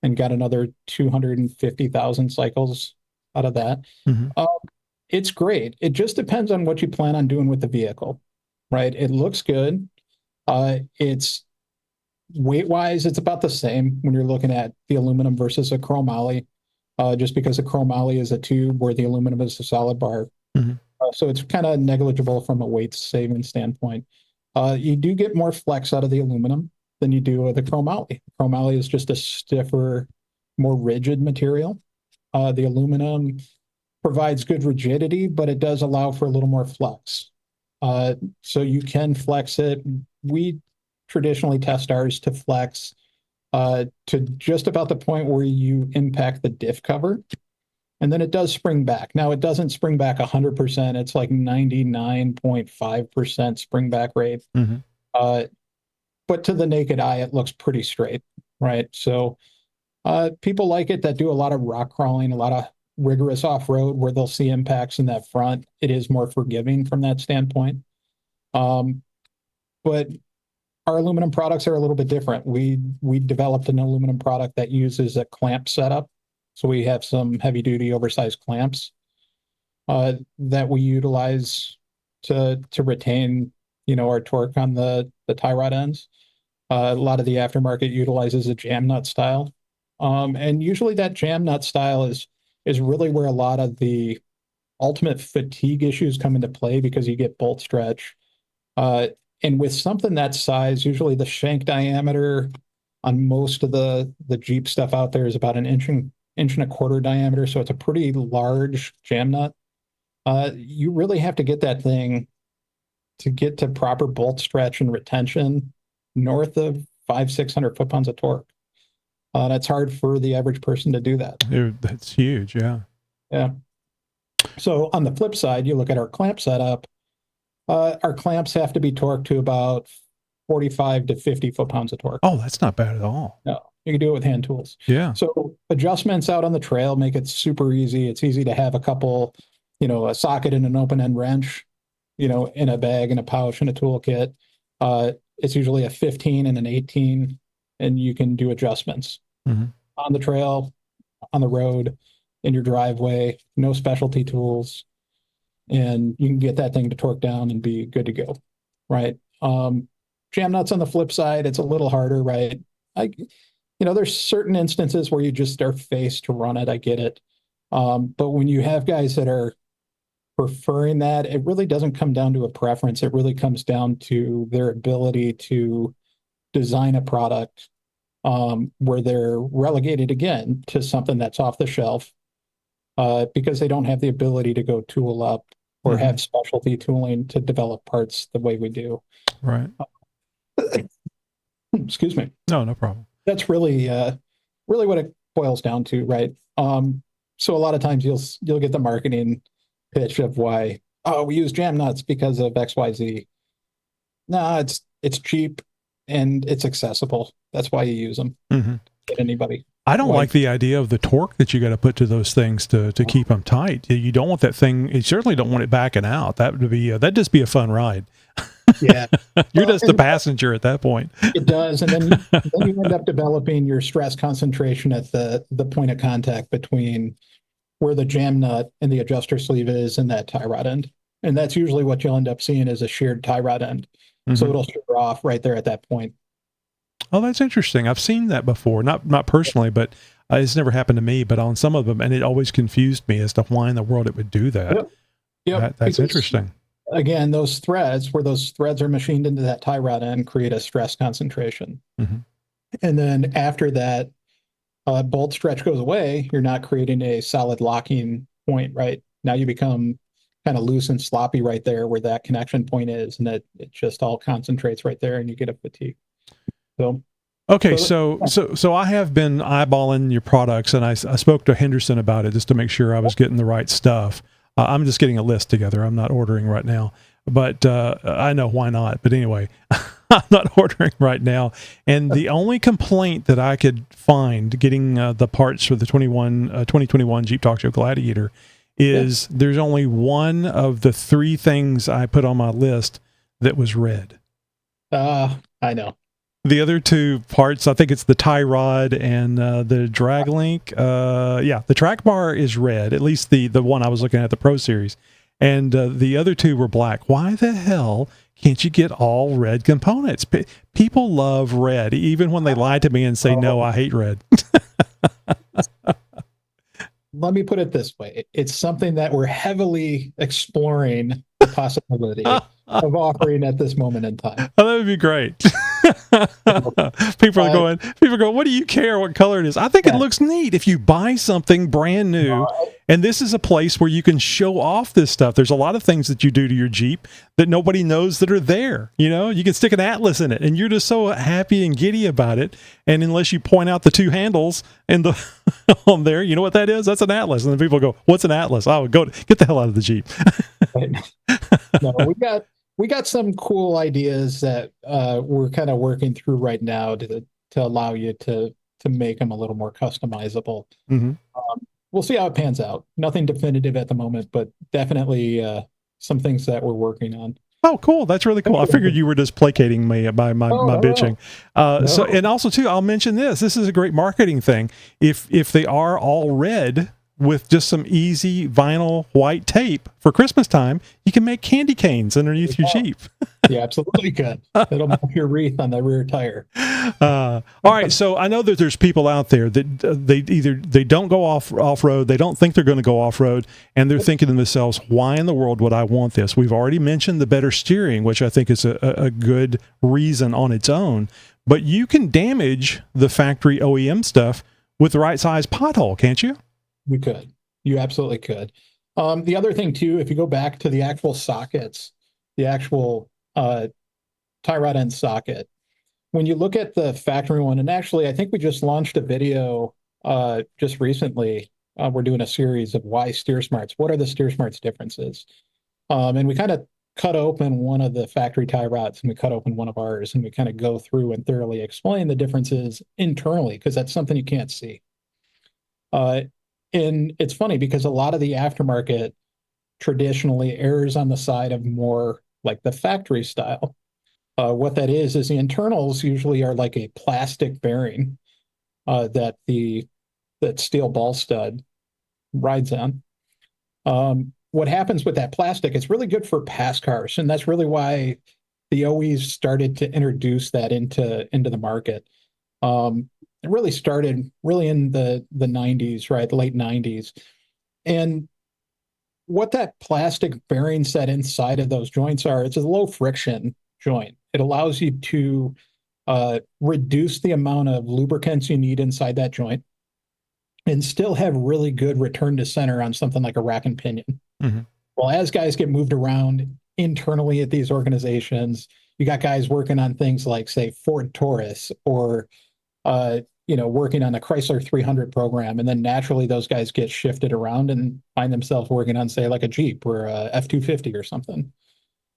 and got another 250,000 cycles out of that. Mm-hmm. It's great. It just depends on what you plan on doing with the vehicle, right? It looks good. It's weight-wise, it's about the same when you're looking at the aluminum versus a chromoly, just because a chromoly is a tube where the aluminum is a solid bar. Mm-hmm. So it's kind of negligible from a weight saving standpoint. You do get more flex out of the aluminum than you do with the chromoly. Chromoly is just a stiffer, more rigid material. The aluminum provides good rigidity, but it does allow for a little more flex. So you can flex it. We traditionally test ours to flex to just about the point where you impact the diff cover. And then it does spring back. Now, it doesn't spring back 100%. It's like 99.5% spring back rate. Mm-hmm. But to the naked eye, it looks pretty straight, right? So People like it that do a lot of rock crawling, a lot of rigorous off-road where they'll see impacts in that front. It is more forgiving from that standpoint. But our aluminum products are a little bit different. We developed an aluminum product that uses a clamp setup. So we have some heavy duty oversized clamps that we utilize to retain, our torque on the tie rod ends. A lot of the aftermarket utilizes a jam nut style. And usually that jam nut style is really where a lot of the ultimate fatigue issues come into play because you get bolt stretch. And with something that size, usually the shank diameter on most of the Jeep stuff out there is about an inch and a quarter diameter. So it's a pretty large jam nut. You really have to get that thing to get to proper bolt stretch and retention north of 500-600 foot-pounds of torque. That's hard for the average person to do that. Dude, that's huge. Yeah. Yeah. So on the flip side, you look at our clamp setup. Our clamps have to be torqued to about 45 to 50 foot-pounds of torque. Oh, that's not bad at all. No, you can do it with hand tools. Yeah. So adjustments out on the trail make it super easy. It's easy to have a couple, a socket and an open-end wrench, in a bag and a pouch and a toolkit. It's usually a 15 and an 18, and you can do adjustments on the trail, on the road, in your driveway, no specialty tools. And you can get that thing to torque down and be good to go, right? Jam nuts on the flip side, it's a little harder, right? There's certain instances where you just are faced to run it. I get it. But when you have guys that are preferring that, it really doesn't come down to a preference. It really comes down to their ability to design a product where they're relegated again to something that's off the shelf because they don't have the ability to go tool up or have specialty tooling to develop parts the way we do. Right. Excuse me. No problem. That's really what it boils down to, right? So a lot of times you'll get the marketing pitch of why, we use jam nuts because of XYZ. No, it's cheap and it's accessible. That's why you use them. Get anybody. I don't like the idea of the torque that you got to put to those things to keep them tight. You don't want that thing. You certainly don't want it backing out. That'd just be a fun ride. Yeah. You're just the passenger at that point. It does. And then you end up developing your stress concentration at the point of contact between where the jam nut and the adjuster sleeve is and that tie rod end. And that's usually what you'll end up seeing is a sheared tie rod end. So it'll shear off right there at that point. Oh, that's interesting. I've seen that before. Not personally, but it's never happened to me, but on some of them, and it always confused me as to why in the world it would do that. Yep. That's interesting. Again, those threads are machined into that tie rod end create a stress concentration. And then after that, bolt stretch goes away, you're not creating a solid locking point, right? Now you become kind of loose and sloppy right there where that connection point is, and it just all concentrates right there and you get a fatigue. So okay, so I have been eyeballing your products, and I spoke to Henderson about it just to make sure I was getting the right stuff. I'm just getting a list together. I'm not ordering right now, but I know why not. But anyway, I'm not ordering right now. And the only complaint that I could find getting the parts for the 2021 Jeep Talk Show Gladiator is there's only one of the three things I put on my list that was red. I know. The other two parts, I think it's the tie rod and the drag link. The track bar is red, at least the one I was looking at, the Pro Series. And the other two were black. Why the hell can't you get all red components? People love red, even when they lie to me and say, no, I hate red. Let me put it this way. It's something that we're heavily exploring the possibility of offering at this moment in time. Oh, that would be great. People are going, what do you care what color it is? I think it looks neat if you buy something brand new. And this is a place where you can show off this stuff. There's a lot of things that you do to your Jeep that nobody knows that are there. You can stick an Atlas in it and you're just so happy and giddy about it. And unless you point out the two handles and on there, you know what that is? That's an Atlas. And then people go, what's an Atlas? Oh, get the hell out of the Jeep. No, we got some cool ideas that we're kind of working through right now to allow you to to make them a little more customizable. Mm-hmm. We'll see how it pans out. Nothing definitive at the moment, but definitely some things that we're working on. Oh, cool. That's really cool. I figured you were just placating me by my No, bitching. So, and also too, I'll mention this. This is a great marketing thing. If they are all red with just some easy vinyl white tape for Christmas time, you can make candy canes underneath your Jeep. Yeah, absolutely good. It'll match your wreath on the rear tire. All right, so I know that there's people out there that they don't go off road, they don't think they're going to go off road, and they're thinking to themselves, "Why in the world would I want this?" We've already mentioned the better steering, which I think is a good reason on its own. But you can damage the factory OEM stuff with the right size pothole, can't you? You could. You absolutely could. The other thing too, if you go back to the actual sockets, the actual tie rod end socket, when you look at the factory one, and actually I think we just launched a video just recently. We're doing a series of why Steer Smarts. What are the Steer Smarts differences? And we kind of cut open one of the factory tie rods and we cut open one of ours, and we kind of go through and thoroughly explain the differences internally, because that's something you can't see. And it's funny because a lot of the aftermarket traditionally errs on the side of more like the factory style. What that is the internals usually are like a plastic bearing that steel ball stud rides on. What happens with that plastic, it's really good for pass cars, and that's really why the OEs started to introduce that into the market. It really started really in the 90s, right? The late 90s. And what that plastic bearing set inside of those joints are, it's a low friction joint. It allows you to reduce the amount of lubricants you need inside that joint and still have really good return to center on something like a rack and pinion. Mm-hmm. Well, as guys get moved around internally at these organizations, you got guys working on things like, say, Ford Taurus or working on the Chrysler 300 program, and then naturally those guys get shifted around and find themselves working on, say, like a Jeep or a F-250 or something.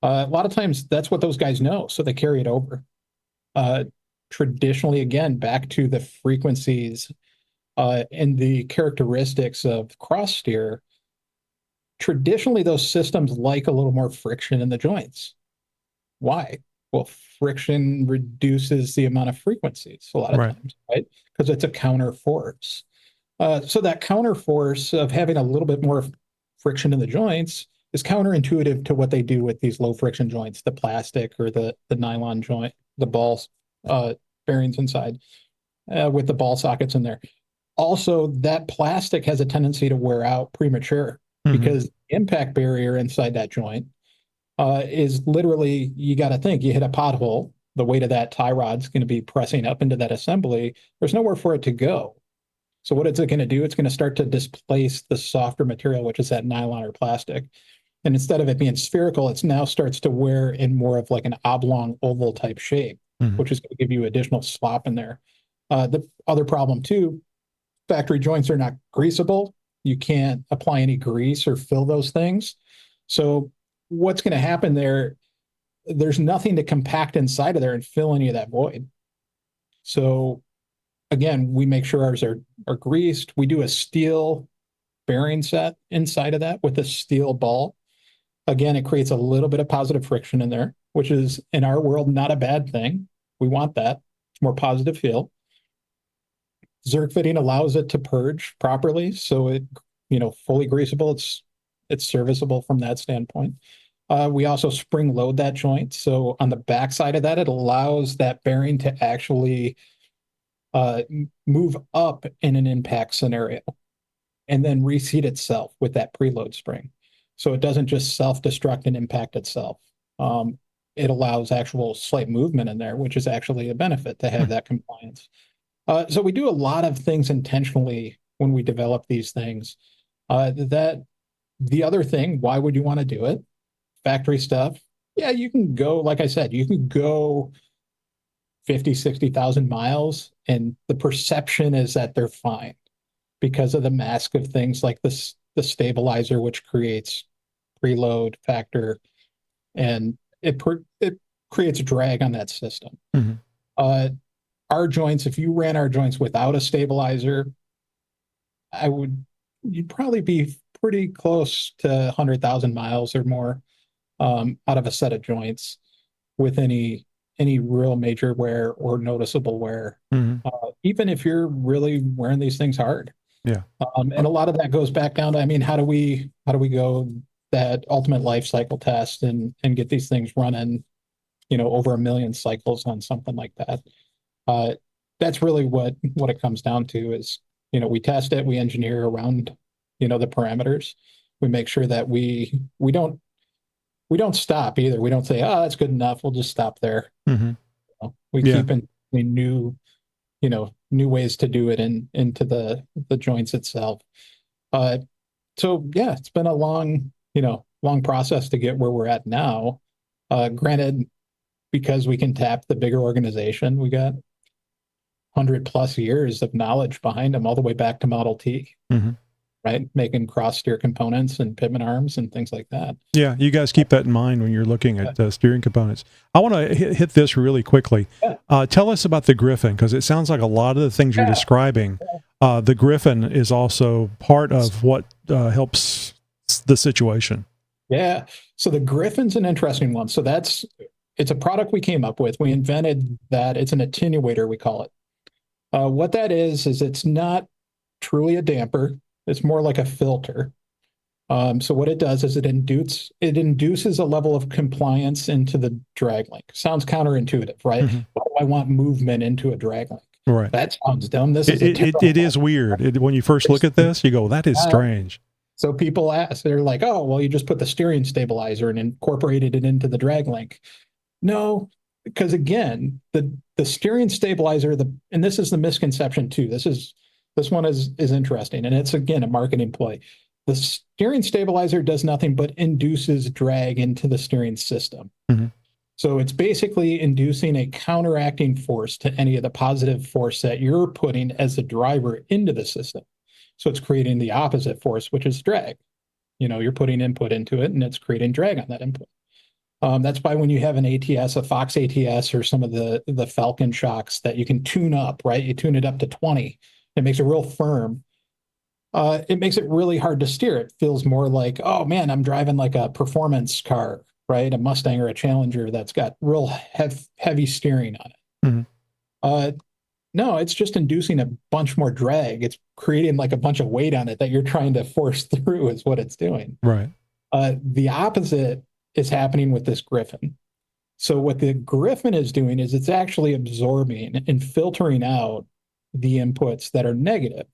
A lot of times that's what those guys know, so they carry it over. Traditionally, again, back to the frequencies and the characteristics of cross steer, traditionally those systems like a little more friction in the joints. Why? Well, friction reduces the amount of frequencies a lot of times, right? Because it's a counter force. So that counter force of having a little bit more friction in the joints is counterintuitive to what they do with these low friction joints, the plastic or the nylon joint, the ball bearings inside with the ball sockets in there. Also, that plastic has a tendency to wear out premature because the impact barrier inside that joint is literally, you got to think, you hit a pothole, the weight of that tie rod's going to be pressing up into that assembly. There's nowhere for it to go. So what is it going to do? It's going to start to displace the softer material, which is that nylon or plastic. And instead of it being spherical, it now starts to wear in more of like an oblong oval type shape, which is going to give you additional slop in there. The other problem too, factory joints are not greasable. You can't apply any grease or fill those things. So what's going to happen there, there's nothing to compact inside of there and fill any of that void. So again, we make sure ours are greased. We do a steel bearing set inside of that with a steel ball. Again, it creates a little bit of positive friction in there, which is in our world not a bad thing. We want that. It's more positive feel. Zerk fitting allows it to purge properly, so it, fully greasable. It's serviceable from that standpoint. We also spring load that joint. So on the back side of that, it allows that bearing to actually move up in an impact scenario and then reseat itself with that preload spring. So it doesn't just self-destruct and impact itself. It allows actual slight movement in there, which is actually a benefit to have that compliance. So we do a lot of things intentionally when we develop these things. That the other thing, why would you want to do it? Factory stuff. Yeah, you can go, like I said, you can go 50, 60,000 miles, and the perception is that they're fine because of the mask of things like the stabilizer, which creates preload factor, and it creates a drag on that system. our joints, if you ran our joints without a stabilizer, you'd probably be pretty close to 100,000 miles or more out of a set of joints with any real major wear or noticeable wear, even if you're really wearing these things hard. Yeah. And a lot of that goes back down to, I mean, how do we go that ultimate life cycle test and get these things running, over 1 million cycles on something like that? That's really what it comes down to is, we test it, we engineer around, the parameters. We make sure that we don't stop either. We don't say, oh, that's good enough, we'll just stop there. We keep in new ways to do it into the joints itself. So yeah, it's been a long process to get where we're at now. Granted, because we can tap the bigger organization, we got 100+ years of knowledge behind them, all the way back to Model T, right? Making cross steer components and pivot arms and things like that. Yeah, you guys keep that in mind when you're looking at steering components. I want to hit this really quickly. Tell us about the Griffin, because it sounds like a lot of the things you're describing, the Griffin is also part of what helps the situation. Yeah. So the Griffin's an interesting one. So it's a product we came up with. We invented that. It's an attenuator, we call it. What that is it's not truly a damper. It's more like a filter. So what it does is it induces a level of compliance into the drag link. Sounds counterintuitive, right? Why do I want movement into a drag link? Right. That sounds dumb. It is weird. When you first look at this, you go, that is strange. So people ask, they're like, oh, well, you just put the steering stabilizer and incorporated it into the drag link. No, because again, the steering stabilizer, and this is the misconception too. This one is interesting, and it's again a marketing play. The steering stabilizer does nothing but induces drag into the steering system. So it's basically inducing a counteracting force to any of the positive force that you're putting as a driver into the system. So it's creating the opposite force, which is drag. You're putting input into it, and it's creating drag on that input. That's why when you have an ATS, a Fox ATS, or some of the Falcon shocks that you can tune up, right? You tune it up to 20. It makes it real firm. It makes it really hard to steer. It feels more like, oh man, I'm driving like a performance car, right? A Mustang or a Challenger that's got real heavy steering on it. No, it's just inducing a bunch more drag. It's creating like a bunch of weight on it that you're trying to force through is what it's doing. Right. The opposite is happening with this Griffin. So what the Griffin is doing is it's actually absorbing and filtering out the inputs that are negative.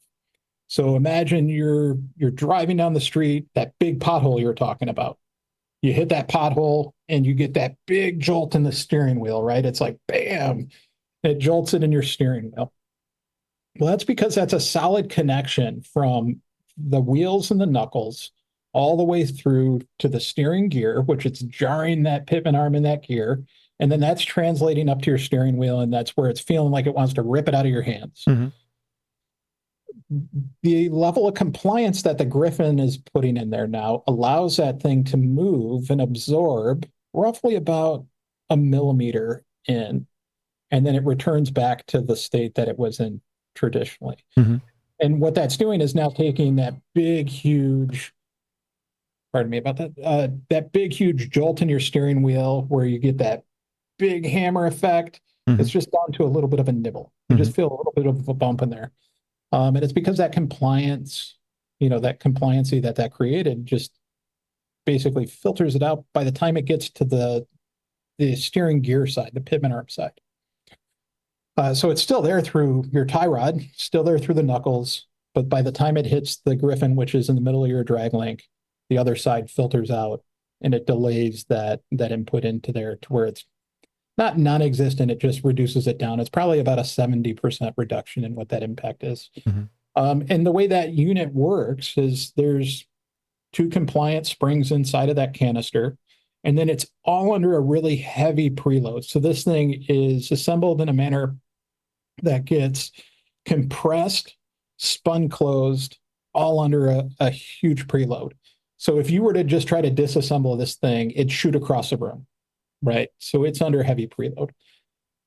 So imagine you're driving down the street, that big pothole you're talking about. You hit that pothole and you get that big jolt in the steering wheel, right? It's like, bam, it jolts it in your steering wheel. Well, that's because that's a solid connection from the wheels and the knuckles all the way through to the steering gear, which it's jarring that pivot arm in that gear. And then that's translating up to your steering wheel, and that's where it's feeling like it wants to rip it out of your hands. The level of compliance that the Griffin is putting in there now allows that thing to move and absorb roughly about 1 millimeter in, and then it returns back to the state that it was in traditionally. And what that's doing is now taking that big, huge, pardon me about that, that big, huge jolt in your steering wheel where you get that big hammer effect. It's just down to a little bit of a nibble. You just feel a little bit of a bump in there. And it's because that compliance, that compliancy that created just basically filters it out by the time it gets to the steering gear side, the pivot arm side. So it's still there through your tie rod, still there through the knuckles, but by the time it hits the Griffin, which is in the middle of your drag link, the other side filters out and it delays that input into there to where it's not non-existent, it just reduces it down. It's probably about a 70% reduction in what that impact is. And the way that unit works is there's 2 compliant springs inside of that canister, and then it's all under a really heavy preload. So this thing is assembled in a manner that gets compressed, spun closed, all under a huge preload. So if you were to just try to disassemble this thing, it'd shoot across the room. Right. So it's under heavy preload.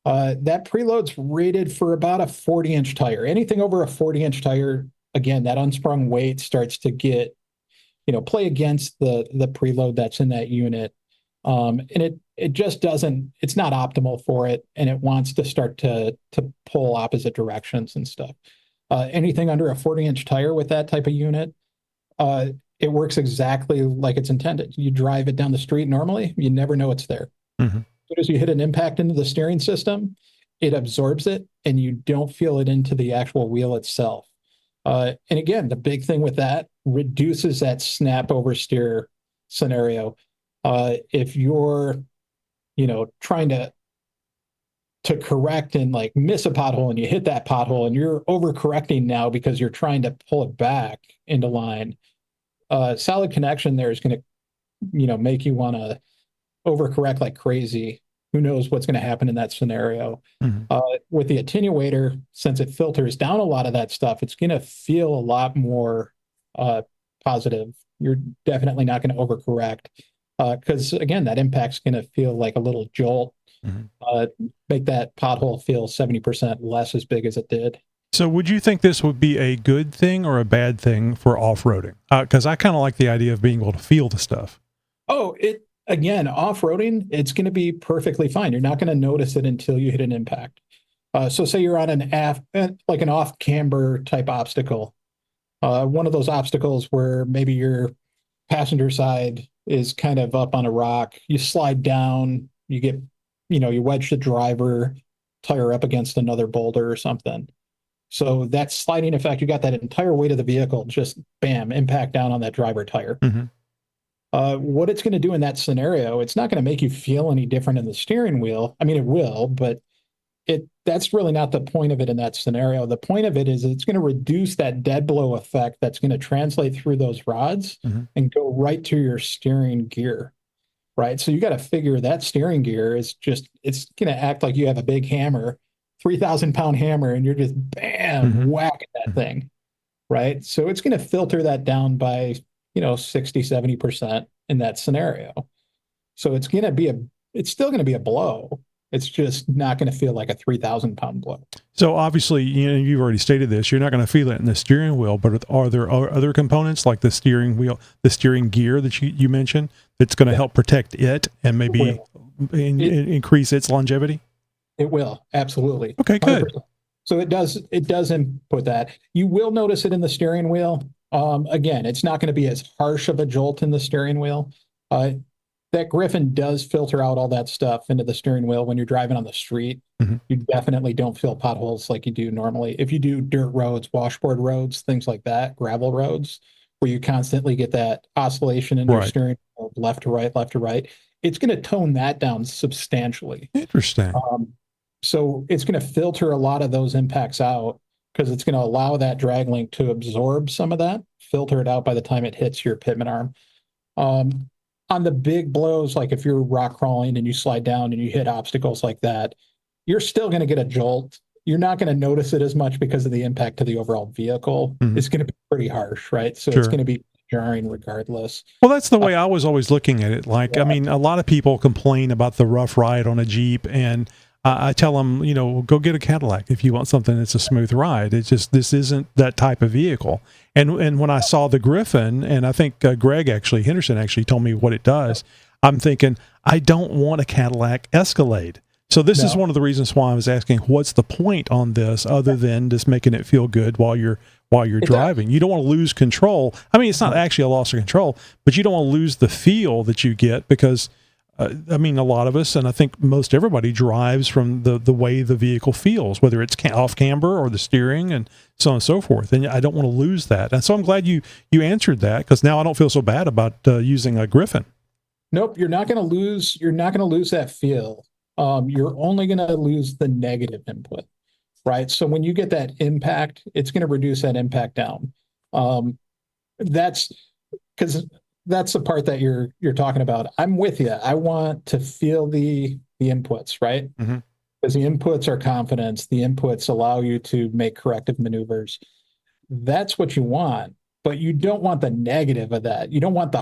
That preload's rated for about a 40-inch tire. Anything over a 40-inch tire, again, that unsprung weight starts to get, play against the preload that's in that unit. And it just doesn't, it's not optimal for it, and it wants to start to pull opposite directions and stuff. Anything under a 40-inch tire with that type of unit, it works exactly like it's intended. You drive it down the street normally, you never know it's there. Mm-hmm. As soon as you hit an impact into the steering system, it absorbs it, and you don't feel it into the actual wheel itself. And again, the big thing with that reduces that snap oversteer scenario. If you're, trying to correct and like miss a pothole, and you hit that pothole, and you're overcorrecting now because you're trying to pull it back into line, solid connection there is going to, make you want to overcorrect like crazy. Who knows what's going to happen in that scenario? Mm-hmm. With the attenuator, since it filters down a lot of that stuff, it's going to feel a lot more positive. You're definitely not going to overcorrect because, again, that impact's going to feel like a little jolt, make that pothole feel 70% less as big as it did. So would you think this would be a good thing or a bad thing for off-roading? Because I kind of like the idea of being able to feel the stuff. Oh, again, off-roading, it's going to be perfectly fine. You're not going to notice it until you hit an impact. So say you're on an off-camber type obstacle. One of those obstacles where maybe your passenger side is kind of up on a rock. You slide down, you get, you wedge the driver tire up against another boulder or something. So that sliding effect, you got that entire weight of the vehicle, just bam, impact down on that driver tire. Mm-hmm. What it's going to do in that scenario, it's not going to make you feel any different in the steering wheel. I mean, it will, but that's really not the point of it in that scenario. The point of it is it's going to reduce that dead blow effect that's going to translate through those rods and go right to your steering gear, right? So you got to figure that steering gear is just, it's going to act like you have a big hammer, 3,000-pound hammer, and you're just bam, whacking that thing, right? So it's going to filter that down by 60, 70% in that scenario. So it's still going to be a blow. It's just not going to feel like a 3,000-pound blow. So obviously, you've already stated this, you're not going to feel it in the steering wheel, but are there other components like the steering wheel, the steering gear that you mentioned that's going to help protect it and maybe increase its longevity? It will. Absolutely. Okay, good. 100%. So it does input that. You will notice it in the steering wheel. Again, it's not going to be as harsh of a jolt in the steering wheel. That Griffin does filter out all that stuff into the steering wheel when you're driving on the street. You definitely don't feel potholes like you do normally. If you do dirt roads, washboard roads, things like that, gravel roads, where you constantly get that oscillation in your steering wheel, left to right, it's going to tone that down substantially. Interesting. So it's going to filter a lot of those impacts out because it's going to allow that drag link to absorb some of that, filter it out by the time it hits your pitman arm. On the big blows, like if you're rock crawling and you slide down and you hit obstacles like that, you're still going to get a jolt. You're not going to notice it as much because of the impact to the overall vehicle. It's going to be pretty harsh, right? So it's going to be jarring regardless. Well, that's the way I was always looking at it. Like, I mean, a lot of people complain about the rough ride on a Jeep, and I tell them, go get a Cadillac if you want something that's a smooth ride. It's just, this isn't that type of vehicle. And when I saw the Griffin, and I think Henderson actually told me what it does, I'm thinking, I don't want a Cadillac Escalade. So this is one of the reasons why I was asking, what's the point on this other than just making it feel good while you're driving? You don't want to lose control. I mean, it's not actually a loss of control, but you don't want to lose the feel that you get because a lot of us, and I think most everybody, drives from the way the vehicle feels, whether it's off camber or the steering and so on and so forth. And I don't want to lose that. And so I'm glad you answered that, because now I don't feel so bad about using a Griffin. Nope, you're not going to lose that feel. You're only going to lose the negative input, right? So when you get that impact, it's going to reduce that impact down. That's because that's the part that you're talking about. I'm with you. I want to feel the inputs, right? Because the inputs are confidence. The inputs allow you to make corrective maneuvers. That's what you want, but you don't want the negative of that. You don't want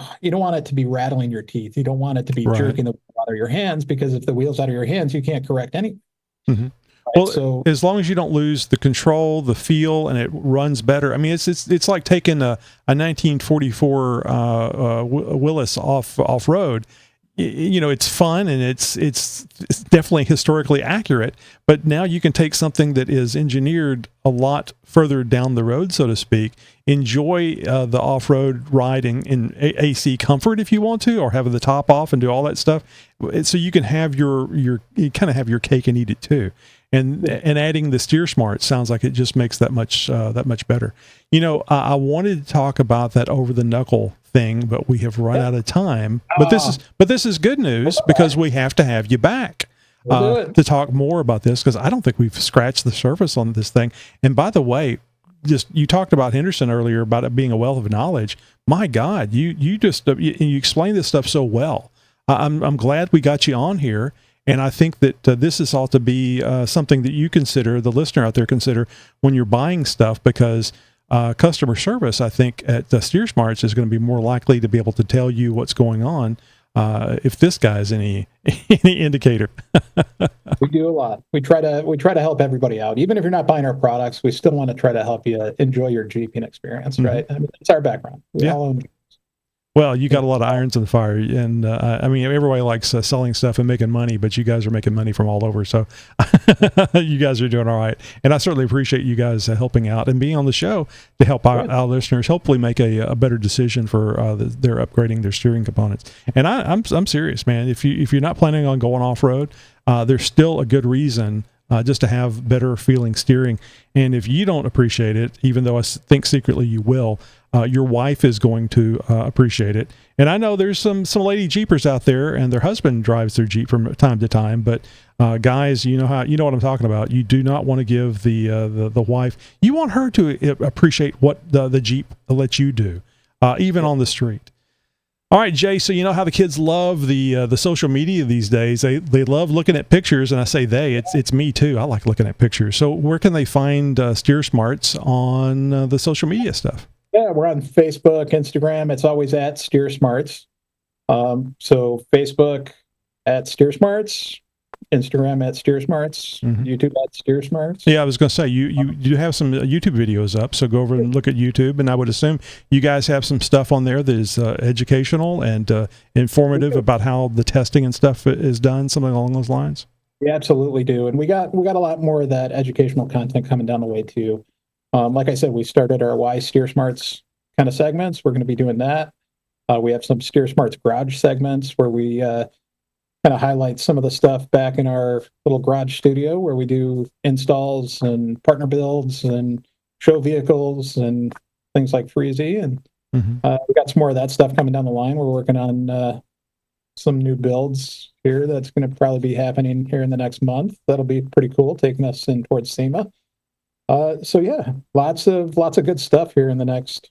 it to be rattling your teeth. You don't want it to be jerking the wheel out of your hands, because if the wheel's out of your hands, you can't correct anything. Mm-hmm. Well, So as long as you don't lose the control, the feel, and it runs better. I mean, it's like taking a 1944 Willis off road. You know, it's fun and it's definitely historically accurate. But now you can take something that is engineered a lot further down the road, so to speak. Enjoy the off-road riding in AC comfort if you want to, or having the top off and do all that stuff. So you can have you kind of have your cake and eat it too. And adding the Steer Smarts sounds like it just makes that much better. You know, I wanted to talk about that over the knuckle thing, but we have run out of time. But this is good news because we have to have you back to talk more about this, because I don't think we've scratched the surface on this thing. And by the way, just you talked about Henderson earlier about it being a wealth of knowledge. My God, you explain this stuff so well. I'm glad we got you on here. And I think that this is ought to be something that you consider, the listener out there consider, when you're buying stuff, because customer service, I think, at Steer Smarts is going to be more likely to be able to tell you what's going on if this guy's any indicator. we do a lot. We try to help everybody out. Even if you're not buying our products, we still want to try to help you enjoy your Jeeping experience, right? I mean, that's our background. We all own. Well, you got a lot of irons in the fire, and I mean, everybody likes selling stuff and making money, but you guys are making money from all over, so you guys are doing all right. And I certainly appreciate you guys helping out and being on the show to help our listeners hopefully make a better decision for their upgrading their steering components. And I'm serious, man. If you're not planning on going off road, there's still a good reason. Just to have better feeling steering. And if you don't appreciate it, even though I think secretly you will, your wife is going to appreciate it. And I know there's some lady Jeepers out there, and their husband drives their Jeep from time to time. But guys, you know what I'm talking about. You do not want to give the wife. You want her to appreciate what the Jeep lets you do, even on the street. All right, Jay, so you know how the kids love the social media these days. They love looking at pictures, and I say it's me too. I like looking at pictures. So where can they find Steer Smarts on the social media stuff? Yeah, we're on Facebook, Instagram. It's always at Steer Smarts. So Facebook at Steer Smarts, Instagram at Steer Smarts, YouTube at Steer Smarts. Yeah, I was going to say, you have some YouTube videos up, so go over and look at YouTube, and I would assume you guys have some stuff on there that is educational and informative about how the testing and stuff is done, something along those lines. We absolutely do, and we got a lot more of that educational content coming down the way too. Like I said, we started our Why Steer Smarts kind of segments. We're going to be doing that. We have some Steer Smarts garage segments where we kind of highlight some of the stuff back in our little garage studio where we do installs and partner builds and show vehicles and things like Freezy. And we got some more of that stuff coming down the line. We're working on some new builds here that's going to probably be happening here in the next month. That'll be pretty cool, taking us in towards SEMA. So yeah, lots of good stuff here in the next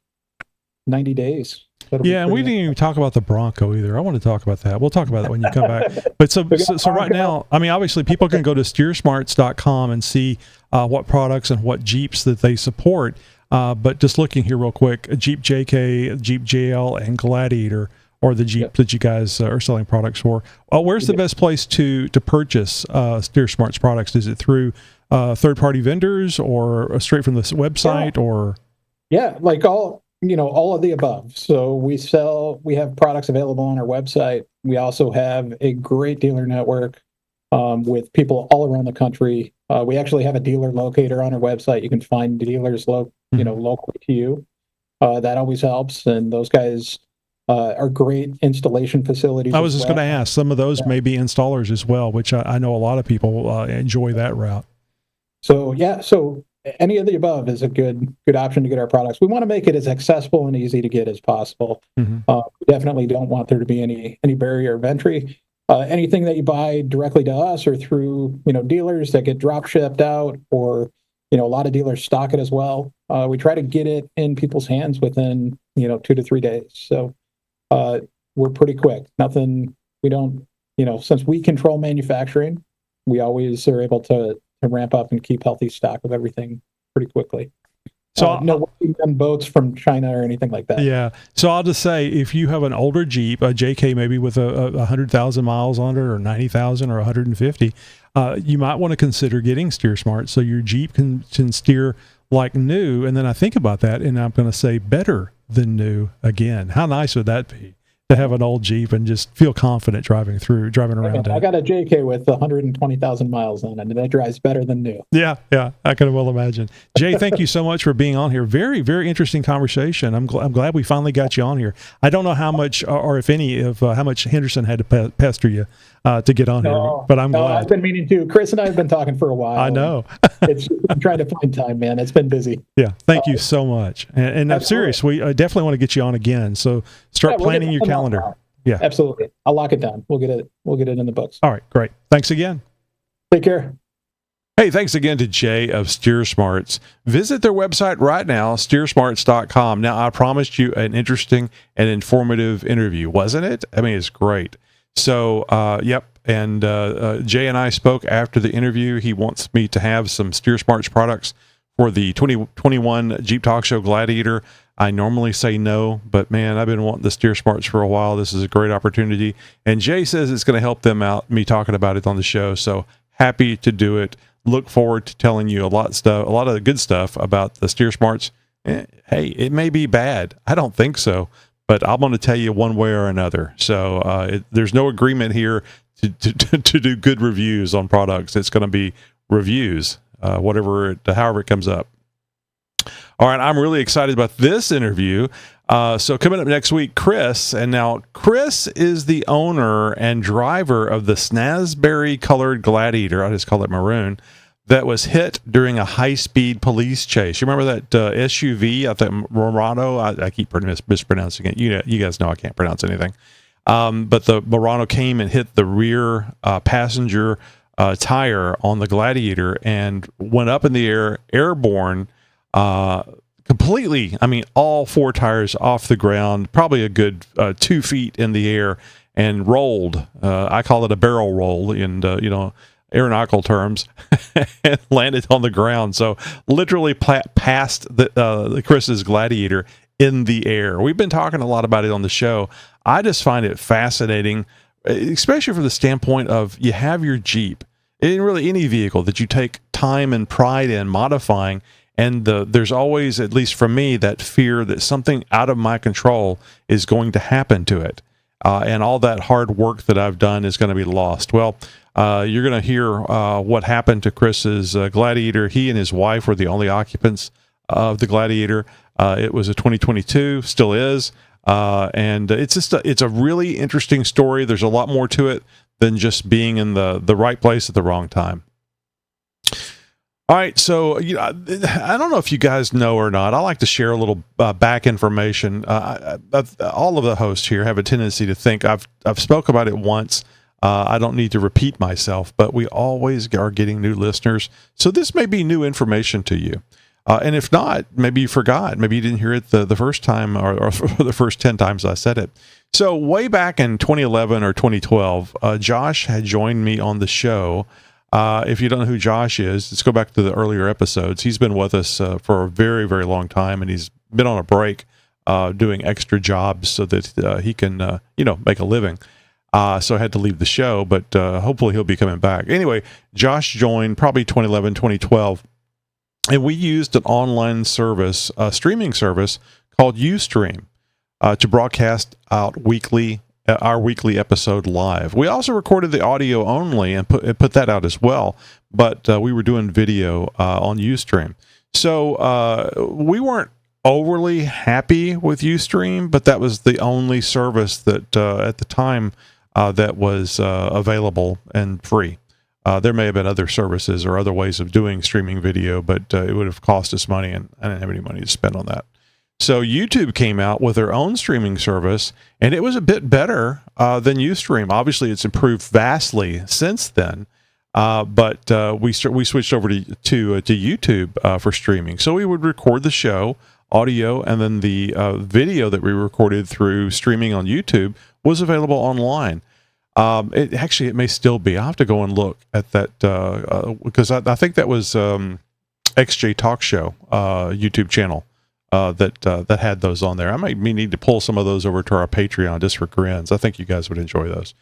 90 days. Yeah, and we didn't even talk about the Bronco either. I want to talk about that. We'll talk about that when you come back. But so right now, I mean, obviously people can go to steersmarts.com and see what products and what Jeeps that they support. But just looking here real quick, Jeep JK, Jeep JL, and Gladiator are the Jeep that you guys are selling products for. Where's the best place to purchase Steer Smarts products? Is it through third-party vendors or straight from the website? Or like all of the above. So we have products available on our website. We also have a great dealer network with people all around the country. We actually have a dealer locator on our website. You can find dealers locally to you. That always helps. And those guys are great installation facilities. I was just going to ask, some of those may be installers as well, which I know a lot of people enjoy that route. So any of the above is a good option to get our products. We want to make it as accessible and easy to get as possible. We definitely don't want there to be any barrier of entry. Anything that you buy directly to us or through dealers that get drop shipped out, or a lot of dealers stock it as well. We try to get it in people's hands within 2 to 3 days. So we're pretty quick. Nothing. We don't. Since we control manufacturing, we always are able to ramp up and keep healthy stock of everything pretty quickly. So no working on boats from China or anything like that. yeah. So I'll just say, if you have an older Jeep, a JK maybe with a 100,000 miles on it, or 90,000 or 150, you might want to consider getting Steer Smart so your Jeep can steer like new. And then I think about that, and I'm going to say better than new again. How nice would that be to have an old Jeep and just feel confident driving around? I got a JK with 120,000 miles on it, and that drives better than new. Yeah, I can well imagine. Jay, thank you so much for being on here. Very, very interesting conversation. I'm glad we finally got you on here. I don't know how much, or if any, of how much Henderson had to pester you to get on here, but I'm glad. I've been meaning to. Chris and I have been talking for a while. I know. I'm trying to find time, man. It's been busy. Yeah, thank you so much. And I'm serious. We definitely want to get you on again. So start planning your calendar. Yeah, absolutely. I'll lock it down. We'll get it in the books. All right, great. Thanks again. Take care. Hey, thanks again to Jay of Steer Smarts. Visit their website right now, steersmarts.com. Now, I promised you an interesting and informative interview, wasn't it? I mean, it's great. So, yep. And Jay and I spoke after the interview. He wants me to have some Steer Smarts products for the 2021 Jeep Talk Show Gladiator. I normally say no, but man, I've been wanting the Steer Smarts for a while. This is a great opportunity. And Jay says it's going to help them out, me talking about it on the show. So happy to do it. Look forward to telling you a lot of the good stuff about the Steer Smarts. Hey, it may be bad. I don't think so, but I'm going to tell you one way or another. So there's no agreement here to do good reviews on products. It's going to be reviews, however it comes up. All right, I'm really excited about this interview. So coming up next week, Chris. And now Chris is the owner and driver of the Snazberry-colored Gladiator. I just call it maroon. That was hit during a high-speed police chase. You remember that SUV? I think Murano. I keep mispronouncing it. You guys know I can't pronounce anything. But the Murano came and hit the rear passenger tire on the Gladiator and went up in the air, airborne, completely. I mean, all four tires off the ground, probably a good 2 feet in the air, and rolled. I call it a barrel roll in aeronautical terms, and landed on the ground. So literally past the Chris's Gladiator in the air. We've been talking a lot about it on the show. I just find it fascinating, especially from the standpoint of you have your Jeep, in really any vehicle that you take time and pride in modifying. And there's always, at least for me, that fear that something out of my control is going to happen to it. And all that hard work that I've done is going to be lost. Well, you're going to hear what happened to Chris's Gladiator. He and his wife were the only occupants of the Gladiator. It was a 2022, still is. And it's a really interesting story. There's a lot more to it than just being in the right place at the wrong time. All right, so I don't know if you guys know or not. I like to share a little back information. All of the hosts here have a tendency to think I've spoke about it once. I don't need to repeat myself, but we always are getting new listeners. So this may be new information to you. And if not, maybe you forgot. Maybe you didn't hear it the first time or the first 10 times I said it. So way back in 2011 or 2012, Josh had joined me on the show. If you don't know who Josh is, let's go back to the earlier episodes. He's been with us for a very, very long time, and he's been on a break doing extra jobs so that he can, make a living. So I had to leave the show, but hopefully he'll be coming back. Anyway, Josh joined probably 2011, 2012, and we used an online service, a streaming service called Ustream, to broadcast out our weekly episode live. We also recorded the audio only and put that out as well, but we were doing video on Ustream. So we weren't overly happy with Ustream, but that was the only service that at the time that was available and free. There may have been other services or other ways of doing streaming video, but it would have cost us money, and I didn't have any money to spend on that. So YouTube came out with their own streaming service, and it was a bit better than Ustream. Obviously, it's improved vastly since then, but we switched over to YouTube for streaming. So we would record the show, audio, and then the video that we recorded through streaming on YouTube was available online. It may still be. I'll have to go and look at that because I think that was XJ Talk Show YouTube channel that had those on there. I might need to pull some of those over to our Patreon just for grins. I think you guys would enjoy those.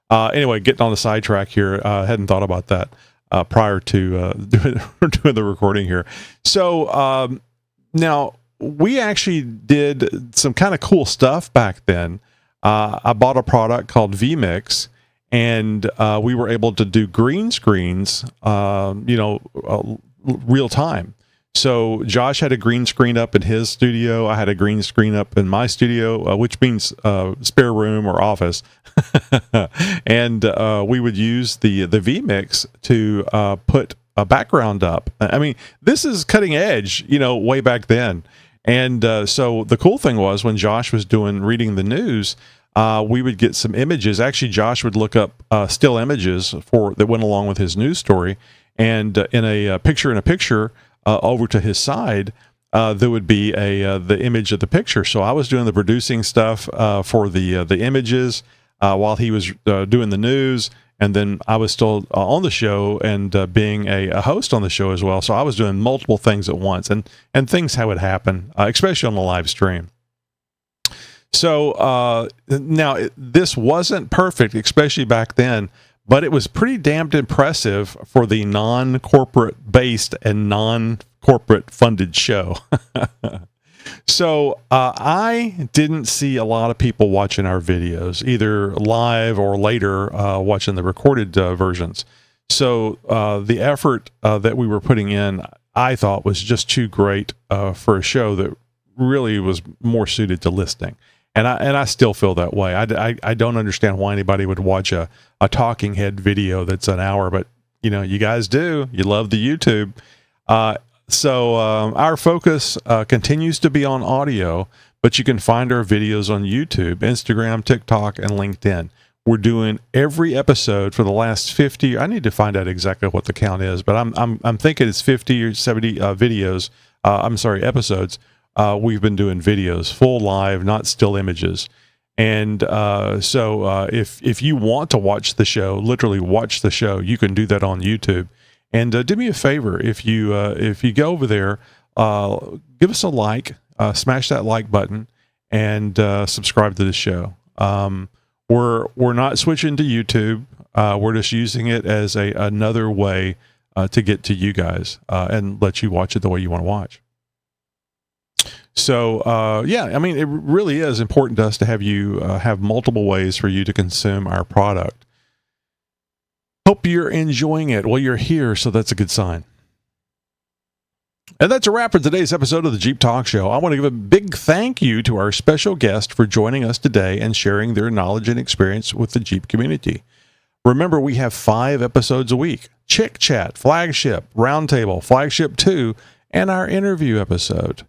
Anyway, getting on the sidetrack here. Hadn't thought about that prior to doing the recording here. So now we actually did some kind of cool stuff back then. I bought a product called vMix, and we were able to do green screens, real time. So Josh had a green screen up in his studio. I had a green screen up in my studio, which means spare room or office. And we would use the vMix to put a background up. I mean, this is cutting edge, way back then. And so the cool thing was when Josh was reading the news, we would get some images. Actually, Josh would look up still images that went along with his news story, and in a picture over to his side, there would be the image of the picture. So I was doing the producing stuff for the images while he was doing the news, and then I was still on the show and being a host on the show as well. So I was doing multiple things at once, and things how it happen, especially on the live stream. So now this wasn't perfect, especially back then, but it was pretty damned impressive for the non-corporate based and non-corporate funded show. So I didn't see a lot of people watching our videos, either live or later watching the recorded versions. So the effort that we were putting in, I thought, was just too great for a show that really was more suited to listening. And I still feel that way. I don't understand why anybody would watch a talking head video that's an hour, but you guys do. You love the YouTube. So our focus continues to be on audio, but you can find our videos on YouTube, Instagram, TikTok, and LinkedIn. We're doing every episode for the last 50. I need to find out exactly what the count is, but I'm thinking it's 50 or 70 episodes. We've been doing videos, full live, not still images. And so if you want to watch the show, literally watch the show, you can do that on YouTube. And do me a favor, if you go over there, give us a like, smash that like button, and subscribe to the show. We're not switching to YouTube. We're just using it as another way to get to you guys and let you watch it the way you want to watch. So, yeah, I mean, it really is important to us to have you have multiple ways for you to consume our product. Hope you're enjoying it. Well, you're here, so that's a good sign. And that's a wrap for today's episode of the Jeep Talk Show. I want to give a big thank you to our special guest for joining us today and sharing their knowledge and experience with the Jeep community. Remember, we have 5 episodes a week: Chick Chat, Flagship, Roundtable, Flagship 2, and our interview episode.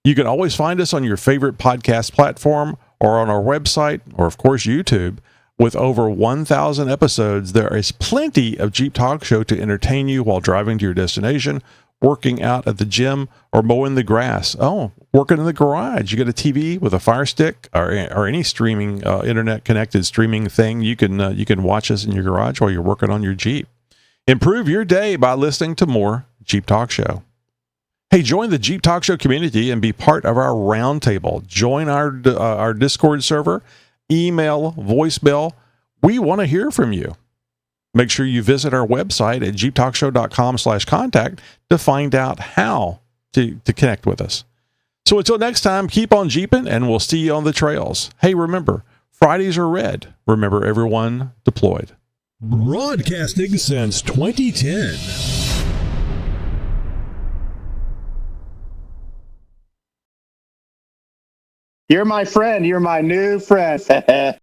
You can always find us on your favorite podcast platform or on our website or, of course, YouTube. With over 1,000 episodes, there is plenty of Jeep Talk Show to entertain you while driving to your destination, working out at the gym, or mowing the grass. Oh, working in the garage. You got a TV with a Fire Stick or any streaming internet-connected streaming thing. You can watch us in your garage while you're working on your Jeep. Improve your day by listening to more Jeep Talk Show. Hey, join the Jeep Talk Show community and be part of our roundtable. Join our Discord server, email, voicemail. We want to hear from you. Make sure you visit our website at xjtalk.com/contact to find out how to connect with us. So until next time, keep on Jeeping, and we'll see you on the trails. Hey, remember, Fridays are red. Remember, everyone deployed. Broadcasting since 2010. You're my friend. You're my new friend.